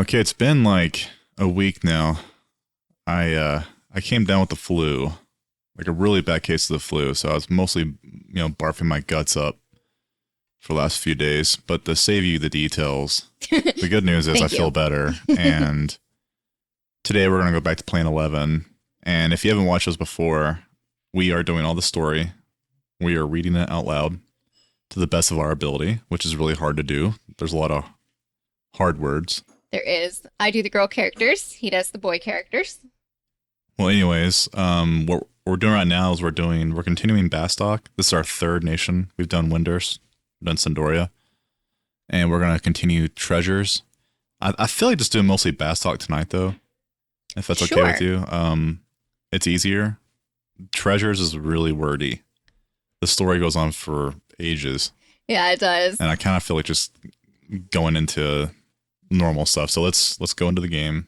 Okay, it's been like a week now. I came down with the flu, like a really bad case of the flu. So I was mostly, barfing my guts up for the last few days. But to save you the details, the good news is I Thank you. feel better. And today we're gonna go back to Plane 11. And if you haven't watched us before, we are doing all the story. We are reading it out loud to the best of our ability, which is really hard to do. There's a lot of hard words. There is. I do the girl characters. He does the boy characters. Well, anyways, what we're doing right now is we're continuing Bastok. This is our third nation. We've done Winders, done Sandoria, and we're gonna continue Treasures. I feel like just doing mostly Bastok tonight, though, if that's okay with Sure. you. It's easier. Treasures is really wordy. The story goes on for ages, Yeah, it does. and I kind of feel like just going into normal stuff. So let's go into the game.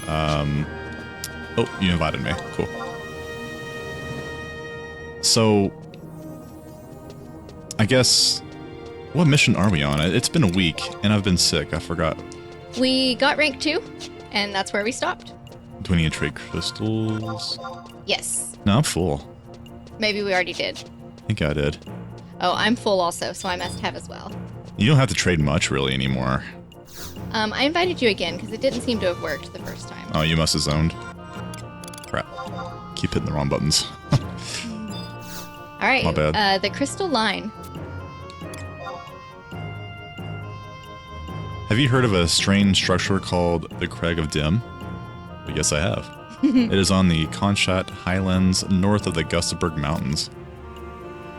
Oh, you invited me. Cool. So, I guess, what mission are we on? It's been a week, and I've been sick. I forgot. We got rank 2, and that's where we stopped. Do we need to trade crystals? Yes. No, I'm full. Maybe we already did. I think I did. Oh, I'm full also, so I must have as well. You don't have to trade much, really, anymore. I invited you again because it didn't seem to have worked the first time. Oh, you must have zoned. Crap. Keep hitting the wrong buttons. All right. My bad. The crystal line. Have you heard of a strange structure called the Crag of Dim? Yes, I have. It is on the Conchat Highlands north of the Gustavberg Mountains.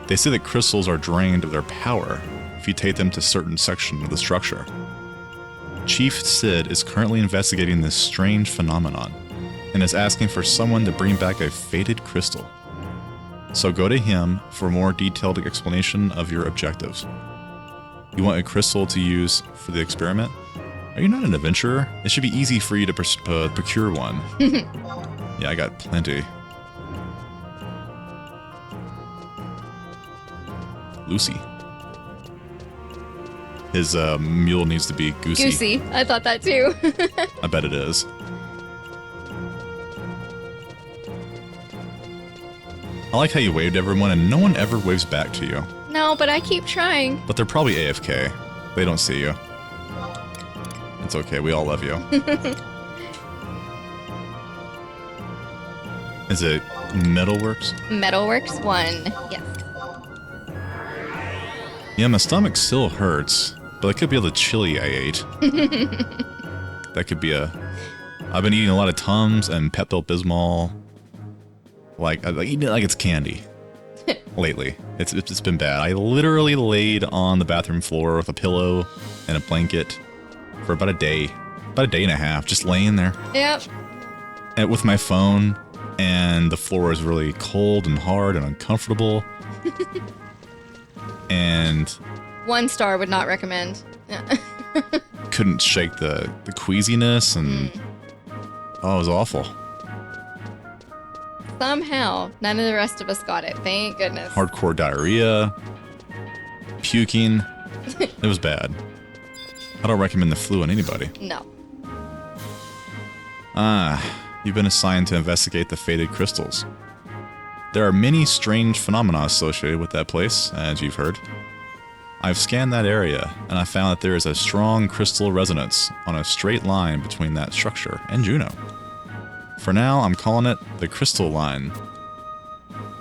They say that crystals are drained of their power if you take them to certain section of the structure. Chief Sid is currently investigating this strange phenomenon and is asking for someone to bring back a faded crystal. So go to him for a more detailed explanation of your objectives. You want a crystal to use for the experiment? Are you not an adventurer? It should be easy for you to procure one. Yeah, I got plenty. Lucy. His mule needs to be Goosey. Goosey. I thought that too. I bet it is. I like how you waved everyone and no one ever waves back to you. No, but I keep trying. But they're probably AFK. They don't see you. It's okay, we all love you. Is it Metalworks? Metalworks 1. Yes. Yeah, my stomach still hurts, but it could be all the chili I ate. That could be I've been eating a lot of Tums and Pepto-Bismol. Like, I eating it like it's candy. Lately. It's been bad. I literally laid on the bathroom floor with a pillow and a blanket for about a day and a half, just laying there. Yep. And with my phone, and the floor was really cold and hard and uncomfortable. And 1 star would not recommend. couldn't shake the queasiness, and oh, it was awful. Somehow, none of the rest of us got it. Thank goodness. Hardcore diarrhea, puking. It was bad. I don't recommend the flu on anybody. No. You've been assigned to investigate the faded crystals. There are many strange phenomena associated with that place, as you've heard. I've scanned that area, and I found that there is a strong crystal resonance on a straight line between that structure and Juno. For now, I'm calling it the crystal line.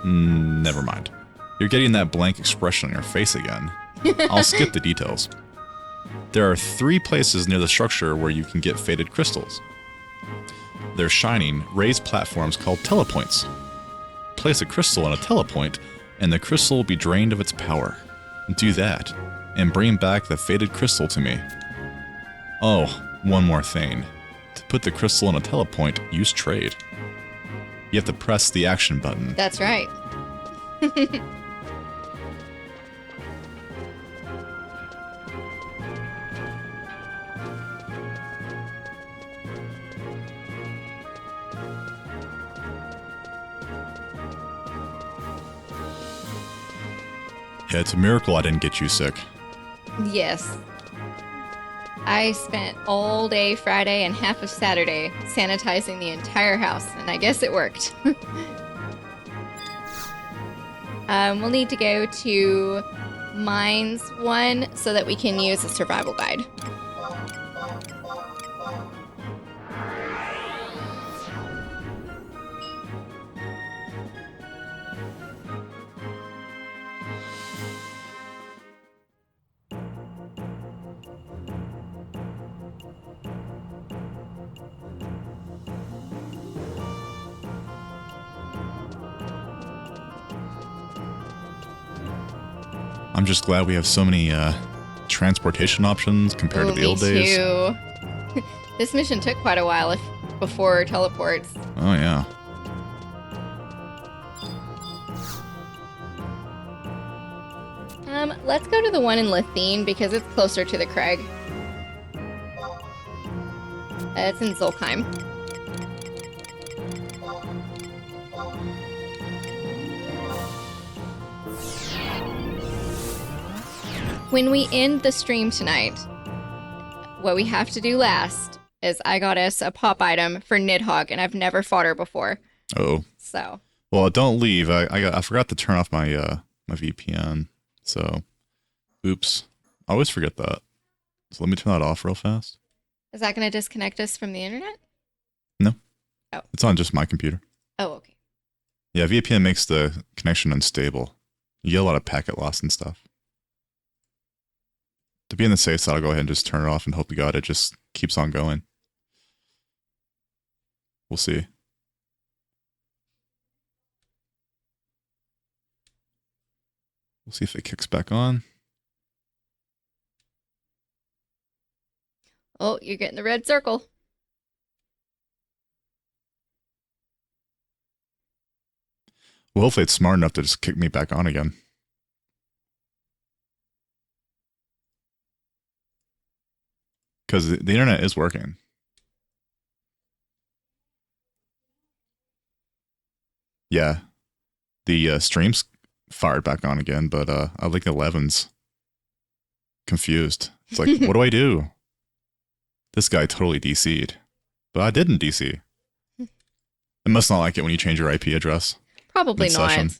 Never mind. You're getting that blank expression on your face again. I'll skip the details. There are 3 places near the structure where you can get faded crystals. They're shining, raised platforms called telepoints. Place a crystal in a telepoint, and the crystal will be drained of its power. Do that, and bring back the faded crystal to me. Oh, one more thing. To put the crystal in a telepoint, use trade. You have to press the action button. That's right. Yeah, it's a miracle I didn't get you sick. Yes. I spent all day Friday and half of Saturday sanitizing the entire house, and I guess it worked. We'll need to go to Mines 1 so that we can use a survival guide. I'm just glad we have so many transportation options compared to the old days. Too. This mission took quite a while before teleports. Oh, yeah. Let's go to the one in Lithene because it's closer to the Craig. It's in Zolkheim. When we end the stream tonight, what we have to do last is I got us a pop item for Nidhogg, and I've never fought her before. Oh. So. Well, don't leave. I forgot to turn off my my VPN. So, oops. I always forget that. So let me turn that off real fast. Is that going to disconnect us from the internet? No. Oh. It's on just my computer. Oh, okay. Yeah, VPN makes the connection unstable. You get a lot of packet loss and stuff. To be in the safe side, I'll go ahead and just turn it off and hope to God it just keeps on going. We'll see. We'll see if it kicks back on. Oh, you're getting the red circle. Well, hopefully it's smart enough to just kick me back on again. Because the internet is working. Yeah. The stream's fired back on again, but I think 11's confused. It's like, what do I do? This guy totally DC'd. But I didn't DC. It must not like it when you change your IP address. Probably mid-session. not.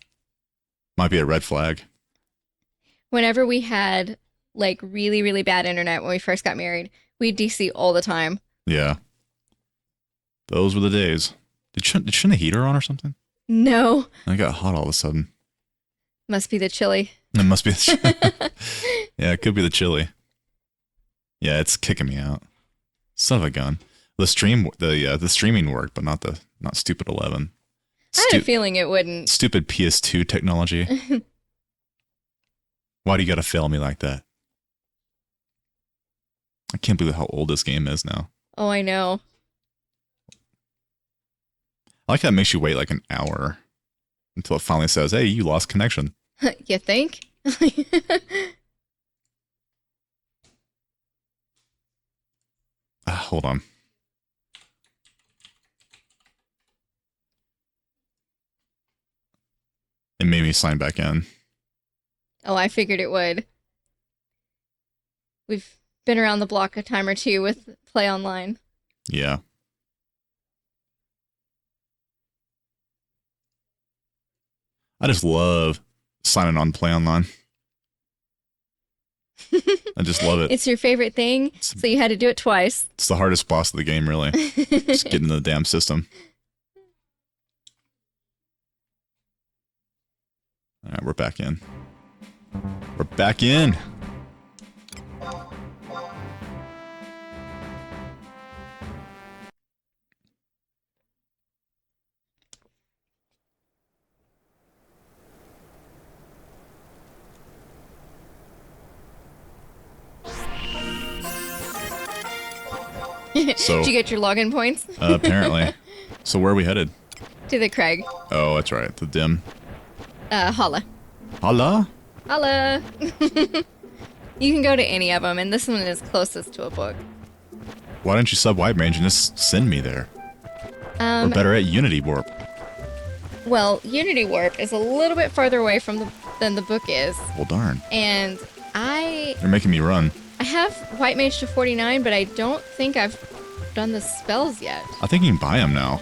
Might be a red flag. Whenever we had like really, really bad internet when we first got married, we'd DC all the time. Yeah. Those were the days. Did you turn the heater on or something? No. I got hot all of a sudden. Must be the chili. It must be. Yeah, it could be the chili. Yeah, it's kicking me out. Son of a gun. The streaming worked, but not stupid 11. I had a feeling it wouldn't. Stupid PS2 technology. Why do you gotta fail me like that? I can't believe how old this game is now. Oh, I know. I like how it makes you wait like an hour until it finally says, hey, you lost connection. You think? Hold on. It made me sign back in. Oh, I figured it would. We've been around the block a time or two with Play Online. Yeah. I just love signing on Play Online. I just love it. It's your favorite thing, so you had to do it twice. It's the hardest boss of the game, really. Just get into the damn system. All right, we're back in. We're back in. So, did you get your login points? Apparently. So where are we headed? To the Craig. Oh, that's right. The dim. Holla. Holla? Holla. You can go to any of them, and this one is closest to a book. Why don't you sub White Mage and just send me there? We're better at Unity Warp. Well, Unity Warp is a little bit farther away from than the book is. Well, darn. And You're making me run. I have White Mage to 49, but I don't think I've done the spells yet. I think you can buy them now.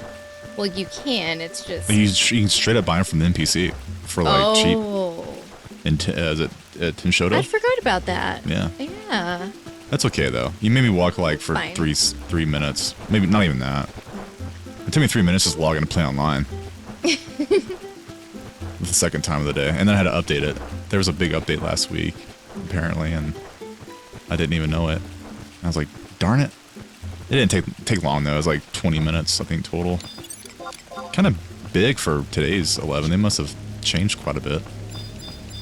Well, you can. It's just... You can straight up buy them from the NPC for like cheap. And is it Tinshoto? I forgot about that. Yeah. Yeah. That's okay though. You made me walk like for Fine. 3 minutes. Maybe not even that. It took me 3 minutes just log in and play online. The second time of the day, and then I had to update it. There was a big update last week, apparently, and I didn't even know it. I was like, darn it. It didn't take long though. It was like 20 minutes, I think, total. Kind of big for today's 11. They must have changed quite a bit.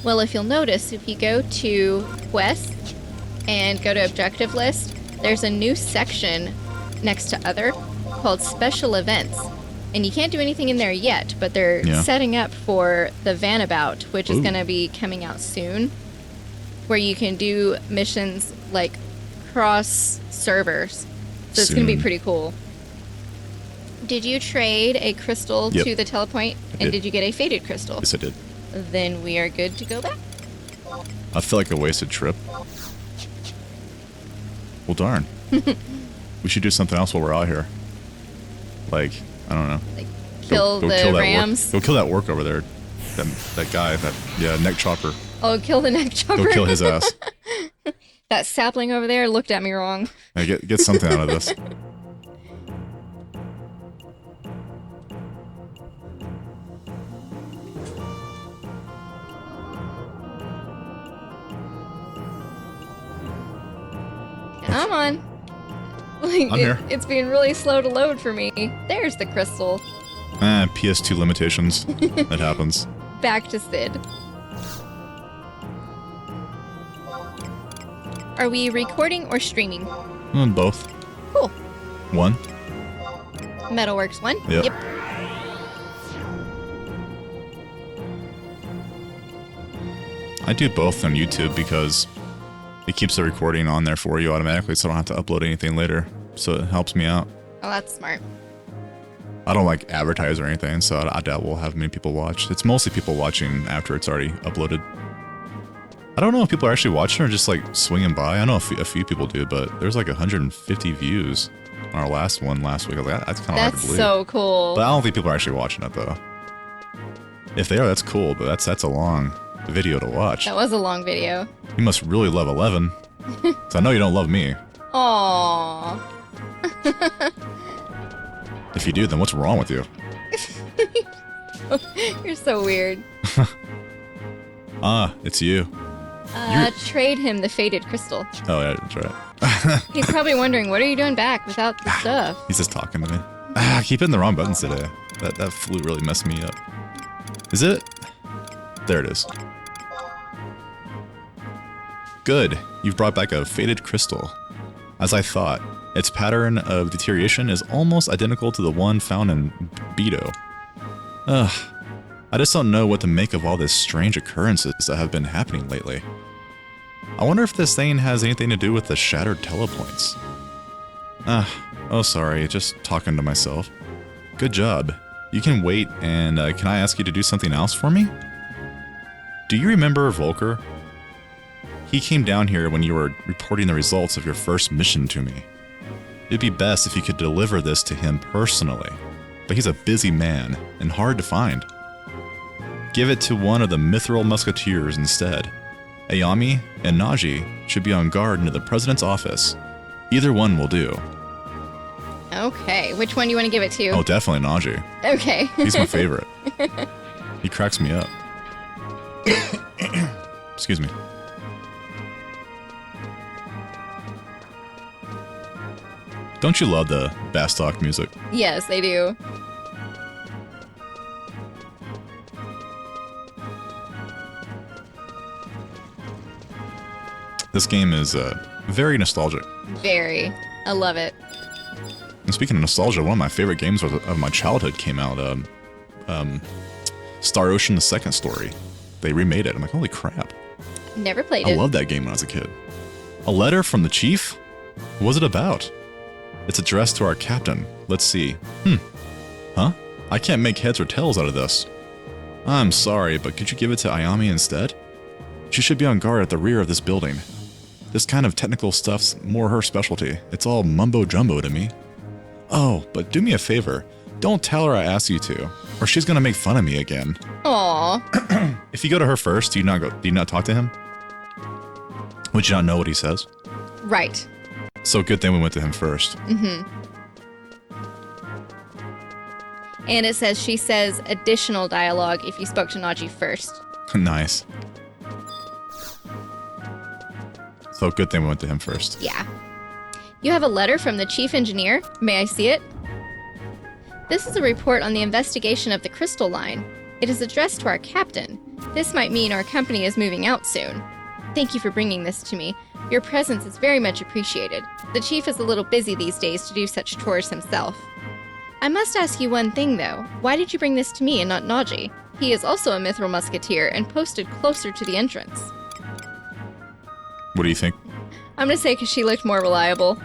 Well, if you'll notice, if you go to Quest and go to Objective List, there's a new section next to Other called Special Events. And you can't do anything in there yet, but they're setting up for the Vanabout, which is going to be coming out soon, where you can do missions like cross servers. So it's going to be pretty cool. Did you trade a crystal to the telepoint? And did you get a faded crystal? Yes, I did. Then we are good to go back. I feel like a wasted trip. Well, darn. We should do something else while we're out here. Like, I don't know. Like kill the rams. Go kill that orc over there. That guy. Neck chopper. Oh, kill the neck chopper. Go kill his ass. That sapling over there looked at me wrong. Hey, get something out of this. Come on. Like, I'm here. It's being really slow to load for me. There's the crystal. PS2 limitations. That happens. Back to Sid. Are we recording or streaming? Both. Cool. One. Metalworks 1? Yep. I do both on YouTube because it keeps the recording on there for you automatically, so I don't have to upload anything later. So it helps me out. Oh, that's smart. I don't like advertise or anything, so I doubt we'll have many people watch. It's mostly people watching after it's already uploaded. I don't know if people are actually watching or just like swinging by. I know a few people do, but there's like 150 views on our last one last week. I was like, that's kind of hard to believe. That's so cool. But I don't think people are actually watching it though. If they are, that's cool, but that's a long video to watch. That was a long video. You must really love 11. So I know you don't love me. Aww. If you do, then what's wrong with you? You're so weird. It's you. Trade him the faded crystal. Oh, yeah, that's right. He's probably wondering, what are you doing back without the stuff? He's just talking to me. I keep hitting the wrong buttons today. That flu really messed me up. Is it? There it is. Good. You've brought back a faded crystal. As I thought, its pattern of deterioration is almost identical to the one found in Beto. Ugh. I just don't know what to make of all these strange occurrences that have been happening lately. I wonder if this thing has anything to do with the shattered telepoints. Oh sorry, just talking to myself. Good job. You can wait, and can I ask you to do something else for me? Do you remember Volker? He came down here when you were reporting the results of your first mission to me. It'd be best if you could deliver this to him personally, but he's a busy man and hard to find. Give it to one of the Mithril Musketeers instead. Ayami and Naji should be on guard near the President's office. Either one will do. Okay, which one do you want to give it to? Oh, definitely Naji. Okay. He's my favorite. He cracks me up. Excuse me. Don't you love the Bastok music? Yes, I do. This game is very nostalgic. Very. I love it. And speaking of nostalgia, one of my favorite games of my childhood came out. Star Ocean: The Second Story. They remade it. I'm like, holy crap. Never played I it. loved that game when I was a kid. A letter from the chief? What was it about? It's addressed to our captain. Let's see. Huh? I can't make heads or tails out of this. I'm sorry, but could you give it to Ayami instead? She should be on guard at the rear of this building. This kind of technical stuff's more her specialty. It's all mumbo-jumbo to me. Oh, but do me a favor. Don't tell her I asked you to, or she's gonna make fun of me again. Aw. If you go to her first, do you not talk to him? Would you not know what he says? Right. So good thing we went to him first. Mm-hmm. And it says she says additional dialogue if you spoke to Naji first. Nice. So good thing we went to him first. Yeah. You have a letter from the chief engineer. May I see it? This is a report on the investigation of the crystal line. It is addressed to our captain. This might mean our company is moving out soon. Thank you for bringing this to me. Your presence is very much appreciated. The chief is a little busy these days to do such chores himself. I must ask you one thing, though. Why did you bring this to me and not Naji? He is also a Mithril Musketeer and posted closer to the entrance. What do you think? I'm gonna say because she looked more reliable.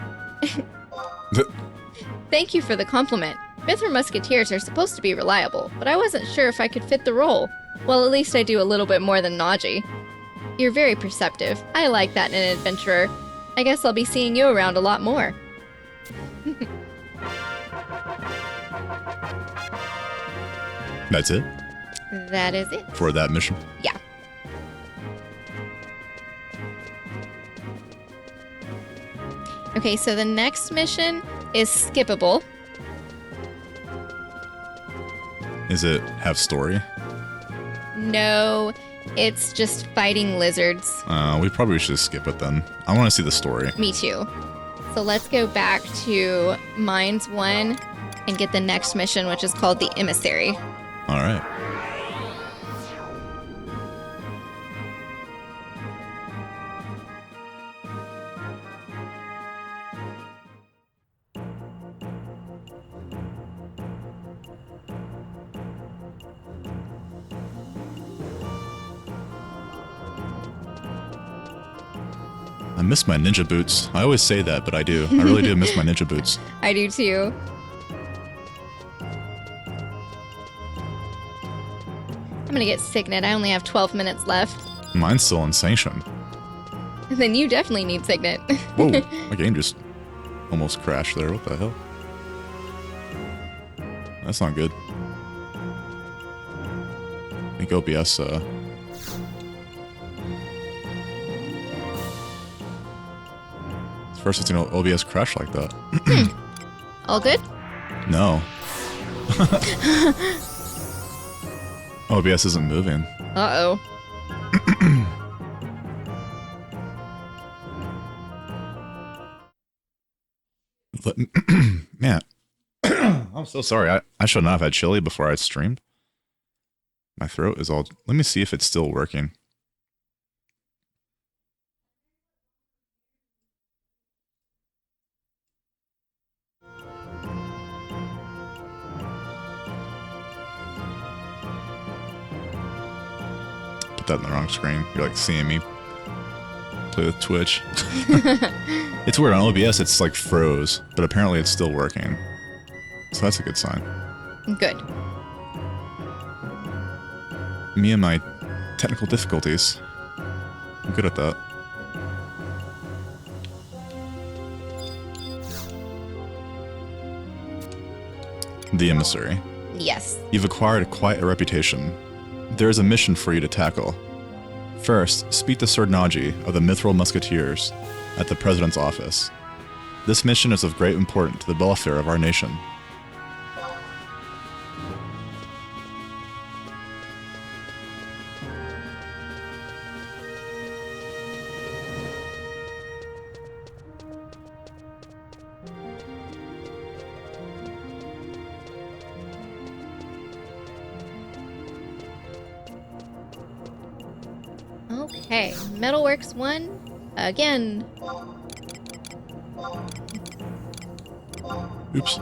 Thank you for the compliment. Mithril Musketeers are supposed to be reliable, but I wasn't sure if I could fit the role. Well, at least I do a little bit more than Naji. You're very perceptive. I like that in an adventurer. I guess I'll be seeing you around a lot more. That's it? That is it. For that mission? Yeah. Okay, so the next mission is skippable. Is it have story? No, it's just fighting lizards. We probably should skip it then. I want to see the story. Me too. So let's go back to Mines 1 and get the next mission, which is called the Emissary. All right. I miss my ninja boots. I always say that, but I do. I really do miss my ninja boots. I do too. I'm gonna get Signet. I only have 12 minutes left. Mine's still unsanctioned. Then you definitely need Signet. Whoa, my game just almost crashed there. What the hell? That's not good. I think OBS, First, it's OBS crash like that. All good? No. OBS isn't moving. Uh-oh. Man, I'm so sorry. I should not have had chili before I streamed. My throat is all... Let me see if it's still working. Put that in the wrong screen. You're like seeing me play with Twitch. It's weird. On OBS, it's like froze, but apparently it's still working. So that's a good sign. Good. Me and my technical difficulties. I'm good at that. The Emissary. Yes. You've acquired quite a reputation. There is a mission for you to tackle. First, speak to Sir Naji of the Mithril Musketeers at the President's office. This mission is of great importance to the welfare of our nation. Okay, Metalworks 1, again. Oops.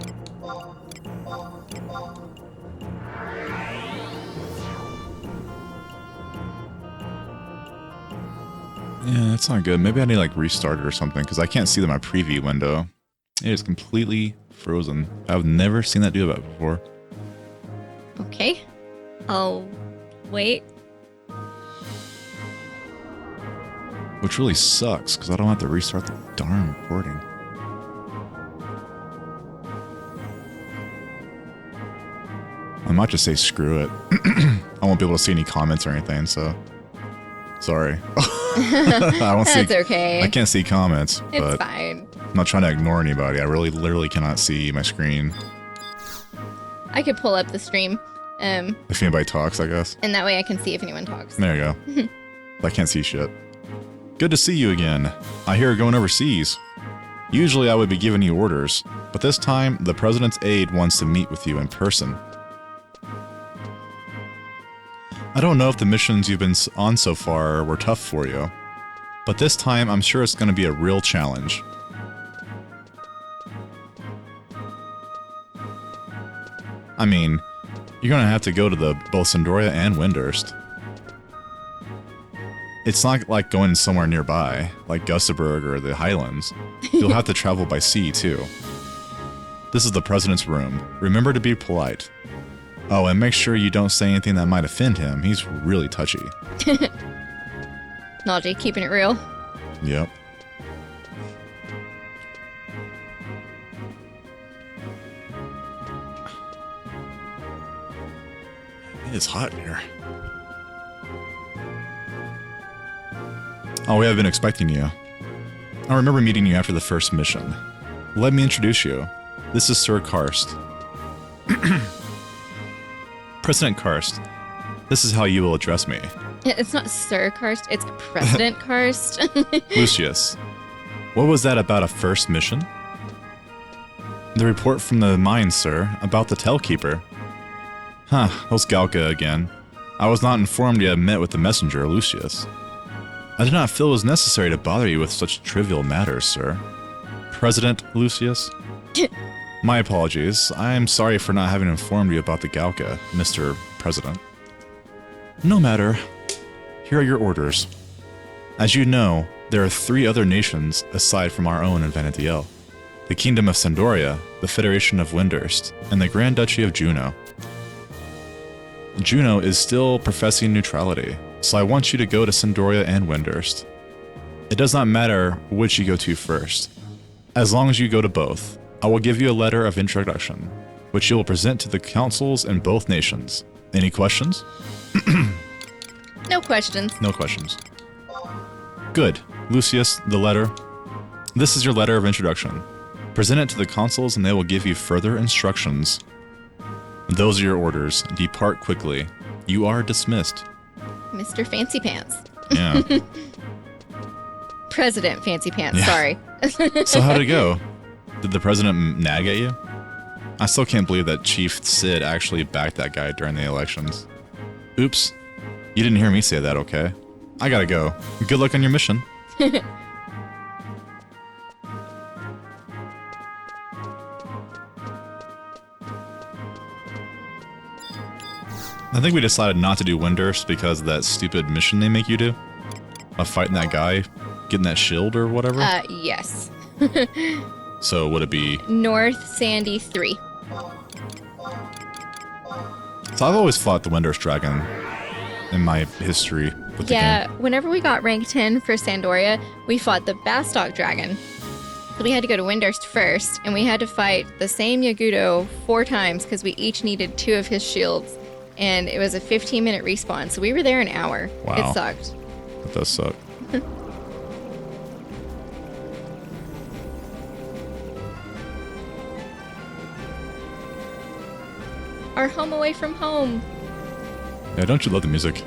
Yeah, that's not good. Maybe I need to like restart it or something because I can't see my preview window. It is completely frozen. I've never seen that do that before. Okay. I'll wait. Which really sucks, because I don't have to restart the darn recording. I might just say screw it. I won't be able to see any comments or anything, so... Sorry. That's okay. I can't see comments, It's but fine. I'm not trying to ignore anybody. I really literally cannot see my screen. I could pull up the stream. If anybody talks, I guess. And that way I can see if anyone talks. There you go. I can't see shit. Good to see you again. I hear you're going overseas. Usually I would be giving you orders, but this time the president's aide wants to meet with you in person. I don't know if the missions you've been on so far were tough for you, but this time I'm sure it's going to be a real challenge. I mean, you're going to have to go to both Sandoria and Windurst. It's not like going somewhere nearby, like Gustaberg or the Highlands. You'll have to travel by sea, too. This is the president's room. Remember to be polite. Oh, and make sure you don't say anything that might offend him. He's really touchy. Naughty, keeping it real. Yep. It is hot in here. Oh, we have been expecting you. I remember meeting you after the first mission. Let me introduce you. This is Sir Karst. President Karst, this is how you will address me. It's not Sir Karst, it's President Karst. Lucius, what was that about a first mission? The report from the mines, sir, about the Tellkeeper. Huh, those Galka again. I was not informed you had met with the messenger, Lucius. I did not feel it was necessary to bother you with such trivial matters, sir. President Lucius? My apologies. I am sorry for not having informed you about the Galka, Mr. President. No matter. Here are your orders. As you know, there are 3 other nations aside from our own in Vanadiel. The Kingdom of Sandoria, the Federation of Windurst, and the Grand Duchy of Juno. Juno is still professing neutrality, so I want you to go to Sandoria and Windurst. It does not matter which you go to first. As long as you go to both, I will give you a letter of introduction, which you will present to the councils in both nations. Any questions? No questions. No questions. Good. Lucius, the letter. This is your letter of introduction. Present it to the consuls and they will give you further instructions. Those are your orders. Depart quickly. You are dismissed. Mr. Fancy Pants. Yeah. President Fancy Pants, Yeah. sorry. So how'd it go? Did the president nag at you? I still can't believe that Chief Sid actually backed that guy during the elections. Oops. You didn't hear me say that, okay? I gotta go. Good luck on your mission. I think we decided not to do Windurst because of that stupid mission they make you do. Of fighting that guy, getting that shield or whatever. Yes. So would it be... North Sandy 3. So I've always fought the Windurst Dragon in my history with the Yeah, game. whenever we got rank 10 for Sandoria, we fought the Bastok dragon. So we had to go to Windurst first, and we had to fight the same Yagudo 4 times because we each needed 2 of his shields. And it was a 15-minute respawn, so we were there an hour. Wow. It sucked. That does suck. Our home away from home. Yeah, don't you love the music?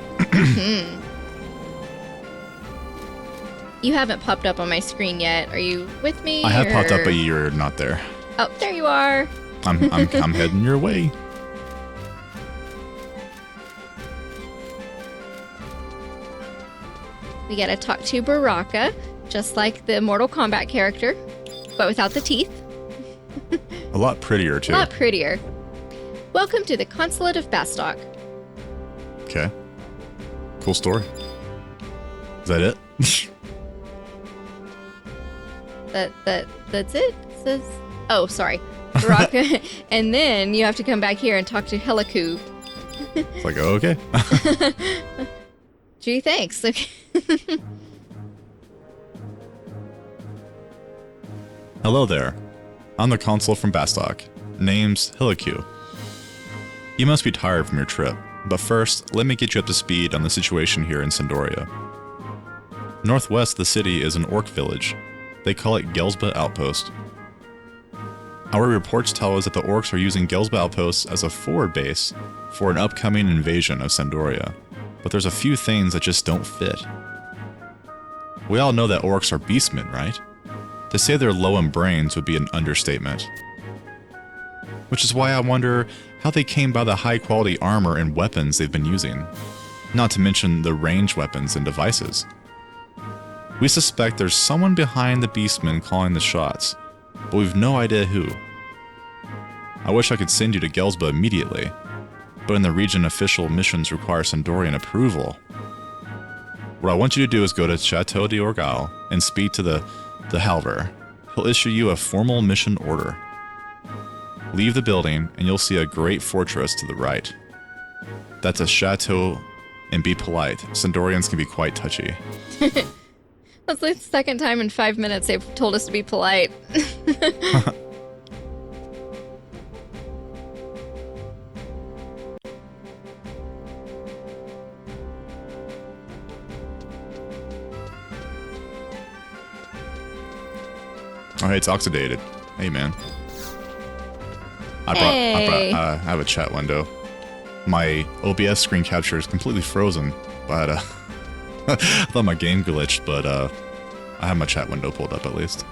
You haven't popped up on my screen yet. Are you with me? I have popped up, or- but you're not there. Oh, there you are. I'm heading your way. We gotta talk to Baraka, just like the Mortal Kombat character, but without the teeth. A lot prettier, too. A lot prettier. Welcome to the Consulate of Bastok. Okay. Cool story. Is that it? That's it? It says, oh, sorry. Baraka. And then you have to come back here and talk to Heliku. It's like, oh, okay. Gee, thanks. Okay. Hello there. I'm the consul from Bastok. Name's Hiliku. You must be tired from your trip, but first, let me get you up to speed on the situation here in Sandoria. Northwest of the city is an orc village. They call it Gelsba Outpost. Our reports tell us that the orcs are using Gelsba Outpost as a forward base for an upcoming invasion of Sandoria, but there's a few things that just don't fit. We all know that orcs are beastmen, right? To say they're low in brains would be an understatement. Which is why I wonder how they came by the high-quality armor and weapons they've been using, not to mention the ranged weapons and devices. We suspect there's someone behind the beastmen calling the shots, but we've no idea who. I wish I could send you to Gelsba immediately, but in the region official missions require Sandorian approval. What I want you to do is go to Chateau d'Orgal and speak to the Halver. He'll issue you a formal mission order. Leave the building and you'll see a great fortress to the right. That's a chateau, and be polite. Sandorians can be quite touchy. That's like the second time in 5 minutes they've told us to be polite. Oh, hey, it's oxidated. Hey, man. I have a chat window. My OBS screen capture is completely frozen, but I thought my game glitched, but I have my chat window pulled up at least.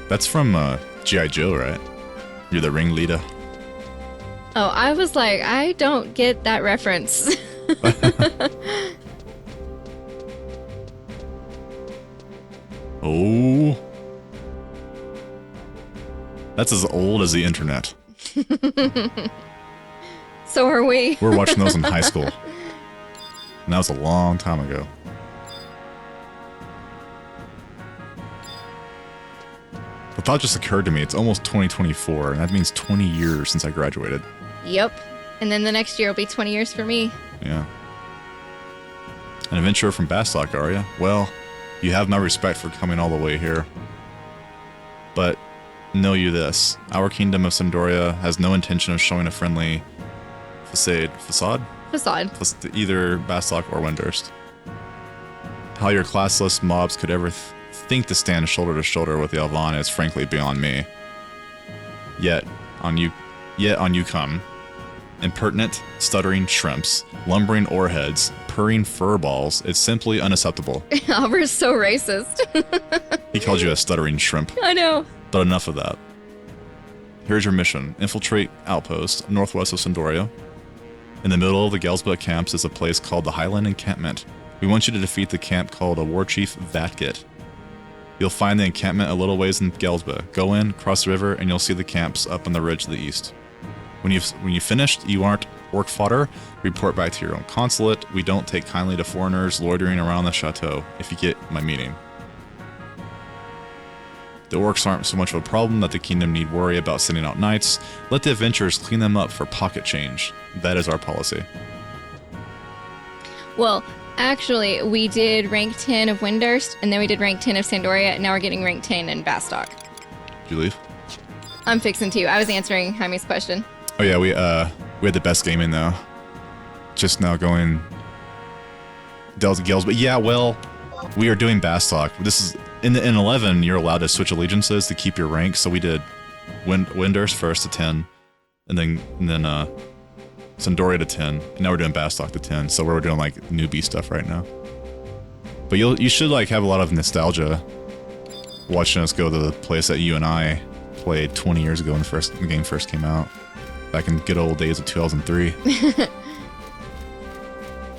That's from G.I. Joe, right? You're the ringleader. Oh, I was like, I don't get that reference. Oh. That's as old as the internet. So are we. We were watching those in high school. And that was a long time ago. The thought just occurred to me, it's almost 2024, and that means 20 years since I graduated. Yep. And then the next year will be 20 years for me. Yeah. An adventurer from Bastok, are you? Well, you have my respect for coming all the way here. But know you this, our kingdom of Sandoria has no intention of showing a friendly facade to either Bastok or Windurst. How your classless mobs could ever think to stand shoulder to shoulder with the Alvan is frankly beyond me. Yet on you come. Impertinent, stuttering shrimps, lumbering oarheads, purring furballs. It's simply unacceptable. Albert's so racist. He called you a stuttering shrimp. I know. But enough of that. Here's your mission. Infiltrate outpost northwest of Sandoria. In the middle of the Gelsba camps is a place called the Highland Encampment. We want you to defeat the camp called a war chief Vatgit. You'll find the encampment a little ways in Gelsba. Go in, cross the river, and you'll see the camps up on the ridge to the east. When you've finished, you aren't orc fodder, report back to your own consulate. We don't take kindly to foreigners loitering around the chateau, if you get my meaning. The orcs aren't so much of a problem that the kingdom need worry about sending out knights. Let the adventurers clean them up for pocket change. That is our policy. Well, actually, we did rank 10 of Windurst, and then we did rank 10 of Sandoria, and now we're getting rank 10 in Bastok. Did you leave? I'm fixing to. I was answering Jaime's question. Oh yeah, we had the best gaming though. Just now going Delta Gills, but yeah, well, we are doing Bastok. This is in 11. You're allowed to switch allegiances to keep your rank. So we did Windurst first to 10, and then Sandoria to 10, and now we're doing Bastok to 10. So we're doing like newbie stuff right now. But you should like have a lot of nostalgia watching us go to the place that you and I played 20 years ago when the game first came out. Back in the good old days of 2003.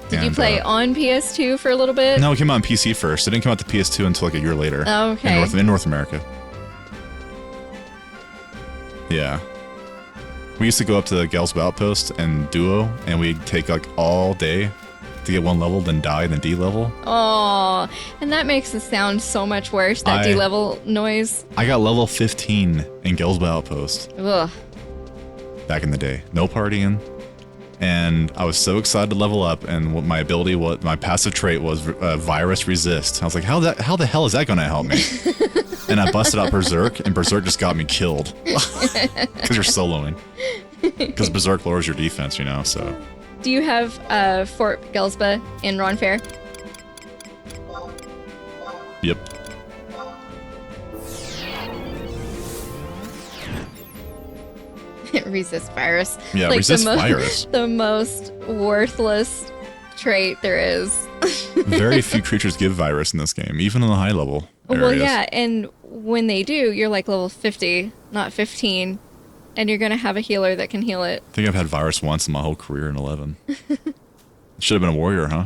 Did you play on PS2 for a little bit? No, it came out on PC first. It didn't come out to PS2 until like a year later. Oh, okay. In North America. Yeah. We used to go up to the Gelsba Outpost and duo, and we'd take like all day to get one level, then die, then D-level. Oh, and that makes the sound so much worse, that D-level noise. I got level 15 in Gelsba Outpost. Ugh. Back in the day. No partying. And I was so excited to level up, and what my ability was, my passive trait was virus resist. I was like, how the hell is that going to help me? And I busted out Berserk, and Berserk just got me killed. Because you're soloing. Because Berserk lowers your defense, you know, so. Do you have Fort Gelsba in Ron Fair? Yep. Resist virus. Yeah, like resist virus. The most worthless trait there is. Very few creatures give virus in this game, even in the high level areas. Well, yeah, and when they do, you're like level 50, not 15, and you're going to have a healer that can heal it. I think I've had virus once in my whole career in 11. Should have been a warrior, huh?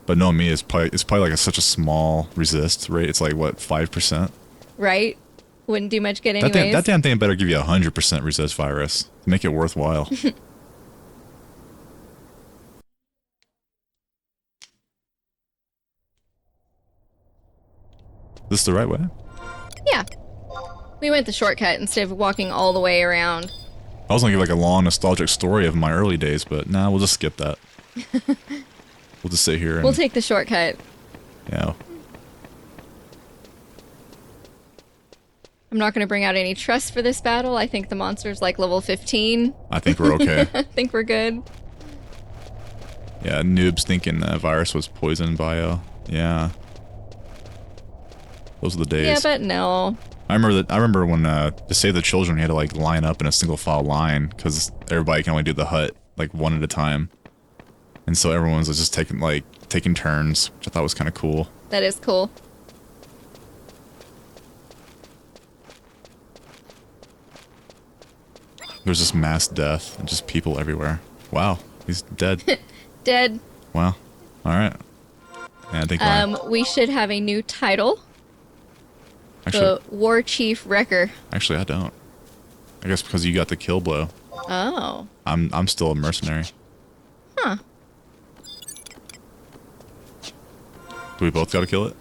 But no, me, it's probably like such a small resist rate. It's like, what, 5%? Right? Wouldn't do much good anyways. That damn thing better give you 100% resist virus to make it worthwhile. This the right way? Yeah. We went the shortcut instead of walking all the way around. I was gonna give like a long nostalgic story of my early days, but nah, we'll just skip that. We'll just sit here and... We'll take the shortcut. Yeah. I'm not going to bring out any trust for this battle. I think the monster's like level 15. I think we're okay. I think we're good. Yeah, noobs thinking virus was poison bio. Yeah. Those are the days. Yeah, but no. I remember when to save the children, you had to like line up in a single file line because everybody can only do the hut like one at a time, and so everyone's just taking turns, which I thought was kind of cool. That is cool. There's just mass death and just people everywhere. Wow, he's dead. Dead. Wow. All right. Yeah, I think we should have a new title. Actually, the War Chief Wrecker. Actually, I don't. I guess because you got the kill blow. Oh. I'm still a mercenary. Huh. Do we both got to kill it?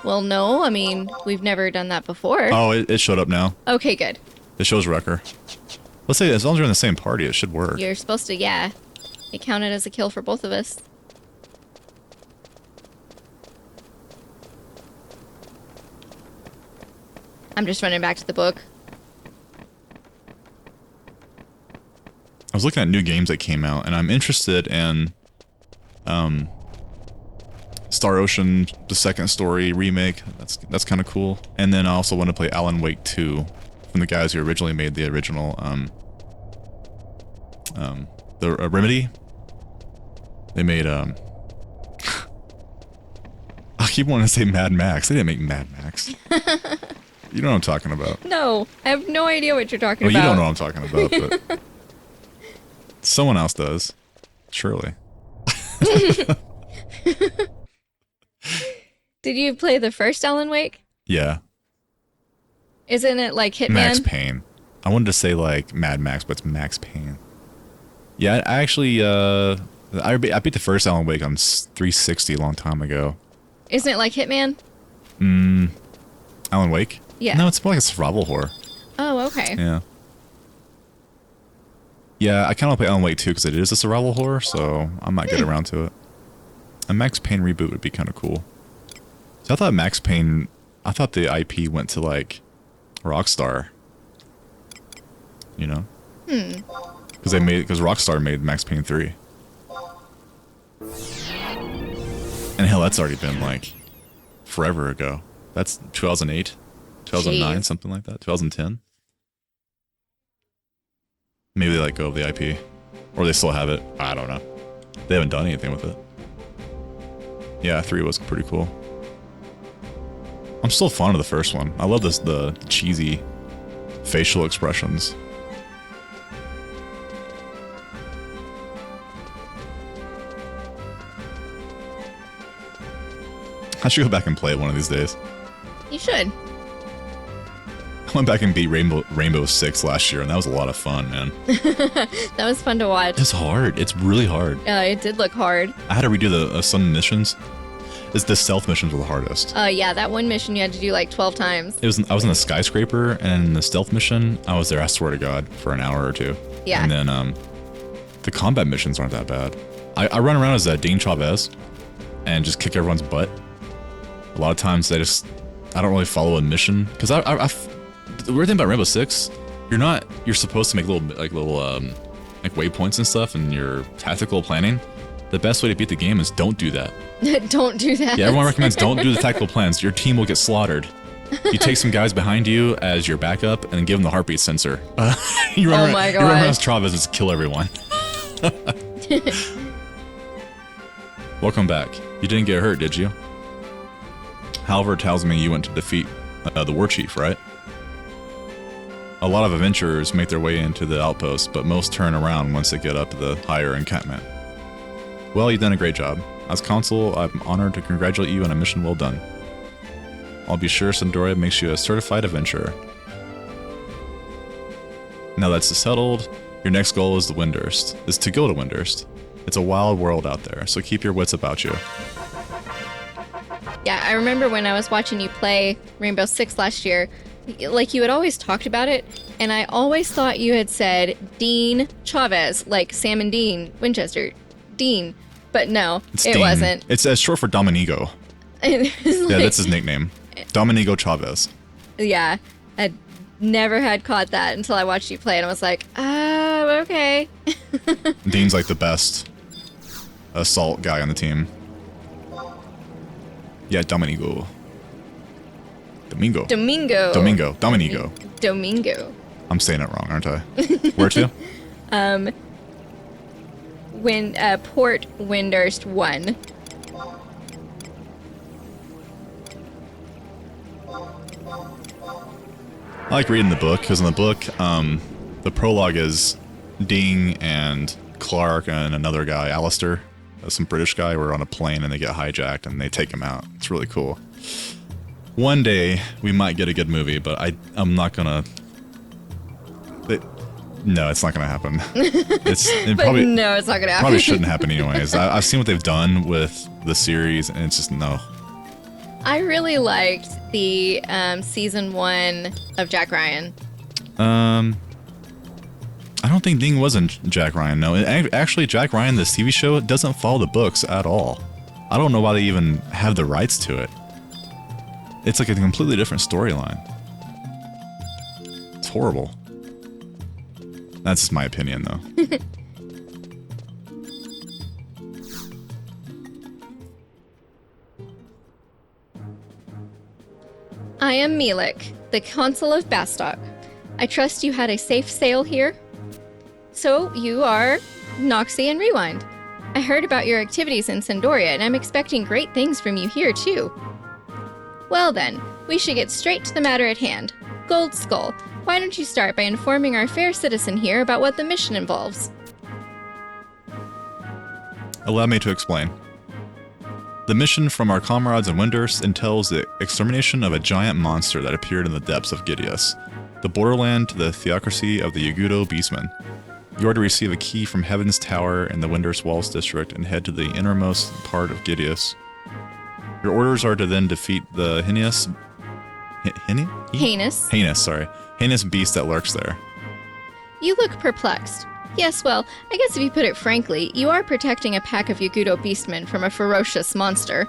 Well, no. I mean, we've never done that before. Oh, it showed up now. Okay, good. It shows Wrecker. Let's say as long as you're in the same party, it should work. You're supposed to, yeah. It counted as a kill for both of us. I'm just running back to the book. I was looking at new games that came out, and I'm interested in Star Ocean, the second story remake. That's kind of cool. And then I also want to play Alan Wake 2 from the guys who originally made the original Remedy. They made I keep wanting to say Mad Max. They didn't make Mad Max. You know what I'm talking about. No, I have no idea what you're talking well, about. You don't know what I'm talking about, but someone else does. Surely. Did you play the first Alan Wake? Yeah. Isn't it like Hitman? Max Payne. I wanted to say like Mad Max, but it's Max Payne. Yeah, I actually I beat the first Alan Wake on 360 a long time ago. Isn't it like Hitman? Alan Wake? Yeah. No, it's more like a survival horror. Oh, okay. Yeah. Yeah, I kind of want to play Alan Wake 2 because it is a survival horror, so I might get around to it. A Max Payne reboot would be kind of cool. So I thought Max Payne, I thought the IP went to like Rockstar. You know? Because Rockstar made Max Payne 3. And hell, that's already been like forever ago. That's 2008, 2009, something like that. 2010. Maybe they let go of the IP. Or they still have it. I don't know. They haven't done anything with it. Yeah, 3 was pretty cool. I'm still fond of the first one. I love the cheesy facial expressions. I should go back and play it one of these days. You should. I went back and beat Rainbow Six last year, and that was a lot of fun, man. That was fun to watch. It's hard. It's really hard. It did look hard. I had to redo some missions. It's the stealth missions were the hardest. Yeah, that one mission you had to do like 12 times. I was in a skyscraper, and in the stealth mission, I was there, I swear to God, for an hour or two. Yeah. And then the combat missions aren't that bad. I run around as Dean Chavez and just kick everyone's butt. A lot of times I don't really follow a mission. Because the weird thing about Rainbow Six, you're supposed to make little waypoints and stuff in your tactical planning. The best way to beat the game is don't do that. Don't do that. Yeah, everyone recommends don't do the tactical plans. Your team will get slaughtered. You take some guys behind you as your backup and give them the heartbeat sensor. You run around as Chavez and just kill everyone. Welcome back. You didn't get hurt, did you? Halvard tells me you went to defeat the war chief, right? A lot of adventurers make their way into the outpost, but most turn around once they get up to the higher encampment. Well, you've done a great job. As consul, I'm honored to congratulate you on a mission well done. I'll be sure Sandoria makes you a certified adventurer. Now that's settled, your next goal is to go to Windurst. It's a wild world out there, so keep your wits about you. Yeah, I remember when I was watching you play Rainbow Six last year, like you had always talked about it, and I always thought you had said Dean Chavez, like Sam and Dean Winchester. Dean. But no, it wasn't. It's short for Dominigo. Yeah, that's his nickname. Dominigo Chavez. Yeah, I never had caught that until I watched you play, and I was like, oh, okay. Dean's like the best assault guy on the team. Yeah, Dominigo. Dominigo. I'm saying it wrong, aren't I? Where to? Port Windurst 1. I like reading the book, because in the book, the prologue is Dean and Clark and another guy, Alistair, some British guy, were on a plane and they get hijacked and they take him out. It's really cool. One day, we might get a good movie, but I'm not gonna... No, it's not gonna happen. It's not gonna happen. Probably shouldn't happen anyways. I've seen what they've done with the series, and it's just no. I really liked the season 1 of Jack Ryan. I don't think Dean was in Jack Ryan. No, actually, Jack Ryan, this TV show, doesn't follow the books at all. I don't know why they even have the rights to it. It's like a completely different storyline. It's horrible. That's just my opinion, though. I am Milik, the consul of Bastok. I trust you had a safe sail here. So you are Noxie and Rewind. I heard about your activities in Sandoria, and I'm expecting great things from you here, too. Well then, we should get straight to the matter at hand. Gold Skull, why don't you start by informing our fair citizen here about what the mission involves? Allow me to explain. The mission from our comrades in Windurst entails the extermination of a giant monster that appeared in the depths of Gideus, the borderland to the theocracy of the Yagudo Beastmen. You are to receive a key from Heaven's Tower in the Windurst Walls district and head to the innermost part of Gideus. Your orders are to then defeat the heinous beast that lurks there. You look perplexed. Yes, well, I guess if you put it frankly, you are protecting a pack of Yagudo beastmen from a ferocious monster.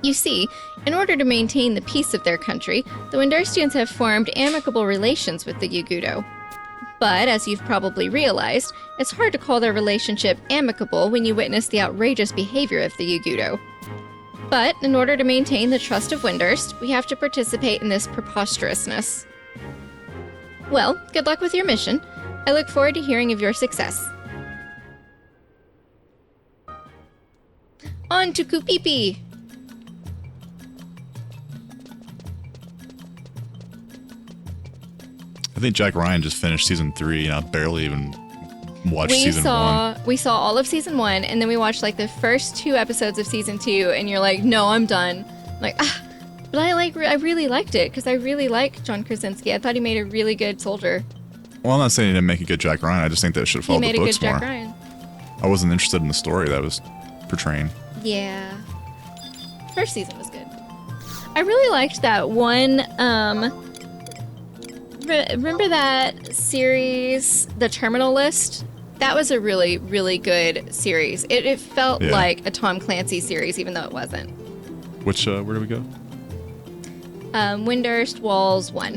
You see, in order to maintain the peace of their country, the Windurstians have formed amicable relations with the Yagudo. But, as you've probably realized, it's hard to call their relationship amicable when you witness the outrageous behavior of the Yagudo. But, in order to maintain the trust of Windurst, we have to participate in this preposterousness. Well, good luck with your mission. I look forward to hearing of your success. On to Kupipi! I think Jack Ryan just finished season 3, and I barely even watched season 1. We saw all of season 1, and then we watched like the first 2 episodes of season 2, and you're like, no, I'm done. I'm like, but I really liked it, because I really like John Krasinski. I thought he made a really good soldier. Well, I'm not saying he didn't make a good Jack Ryan. I just think that it should have followed the books more. He made a good Jack Ryan. I wasn't interested in the story that was portraying. Yeah. First season was good. I really liked that one. Remember that series, The Terminal List? That was a really, really good series. It felt like a Tom Clancy series, even though it wasn't. Which, where do we go? Windurst Walls 1.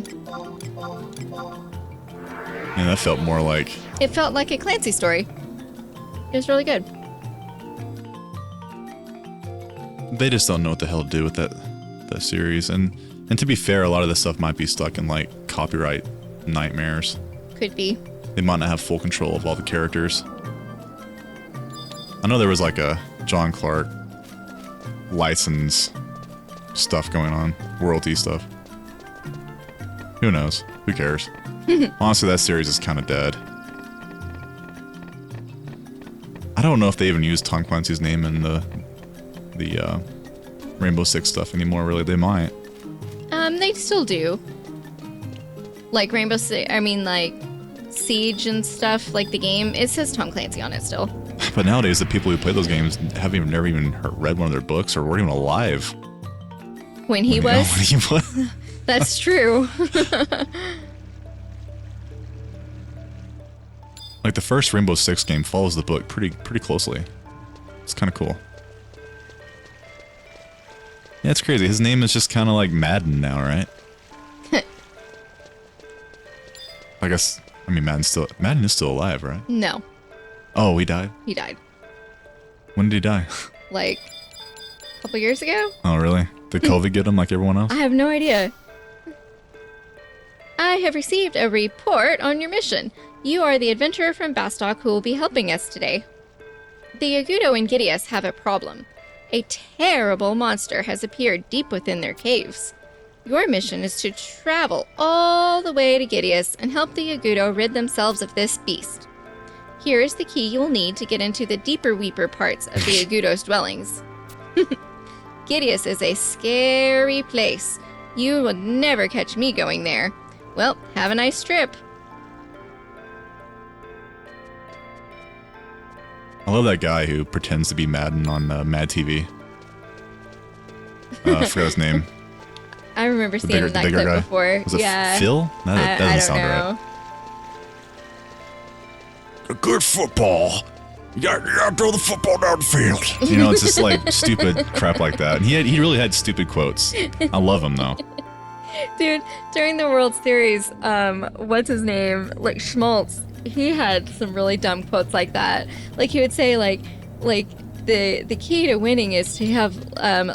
Yeah, that felt more like... It felt like a Clancy story. It was really good. They just don't know what the hell to do with that series. And to be fair, a lot of this stuff might be stuck in, like, copyright nightmares. Could be. They might not have full control of all the characters. I know there was, like, a John Clark license stuff going on. Royalty stuff. Who knows? Who cares? Honestly, that series is kind of dead. I don't know if they even use Tom Clancy's name in the Rainbow Six stuff anymore, really. They might. They still do. Like Rainbow Six, I mean, like Siege and stuff, like the game, it says Tom Clancy on it still. But nowadays, the people who play those games never even read one of their books or weren't even alive. When he was? When he was. That's true. Like the first Rainbow Six game follows the book pretty closely. It's kind of cool. Yeah, it's crazy. His name is just kind of like Madden now, right? I guess. I mean, Madden is still alive, right? No. Oh, he died? He died. When did he die? Like a couple years ago? Oh, really? Did COVID get him like everyone else? I have no idea. I have received a report on your mission. You are the adventurer from Bastok who will be helping us today. The Yagudo and Gideus have a problem. A terrible monster has appeared deep within their caves. Your mission is to travel all the way to Gideus and help the Yagudo rid themselves of this beast. Here is the key you'll need to get into the deeper weeper parts of the Yagudo's dwellings. Gideus is a scary place. You will never catch me going there. Well, have a nice trip. I love that guy who pretends to be Madden on Mad TV. I forgot his name. I remember seeing that clip guy. before. Was it Phil? That doesn't sound know. right. Good football. You gotta throw the football down the field. You know, it's just like stupid crap like that. And he really had stupid quotes. I love him though. Dude, during the World Series, what's his name? Like Schmaltz, he had some really dumb quotes like that. Like he would say like the key to winning is to have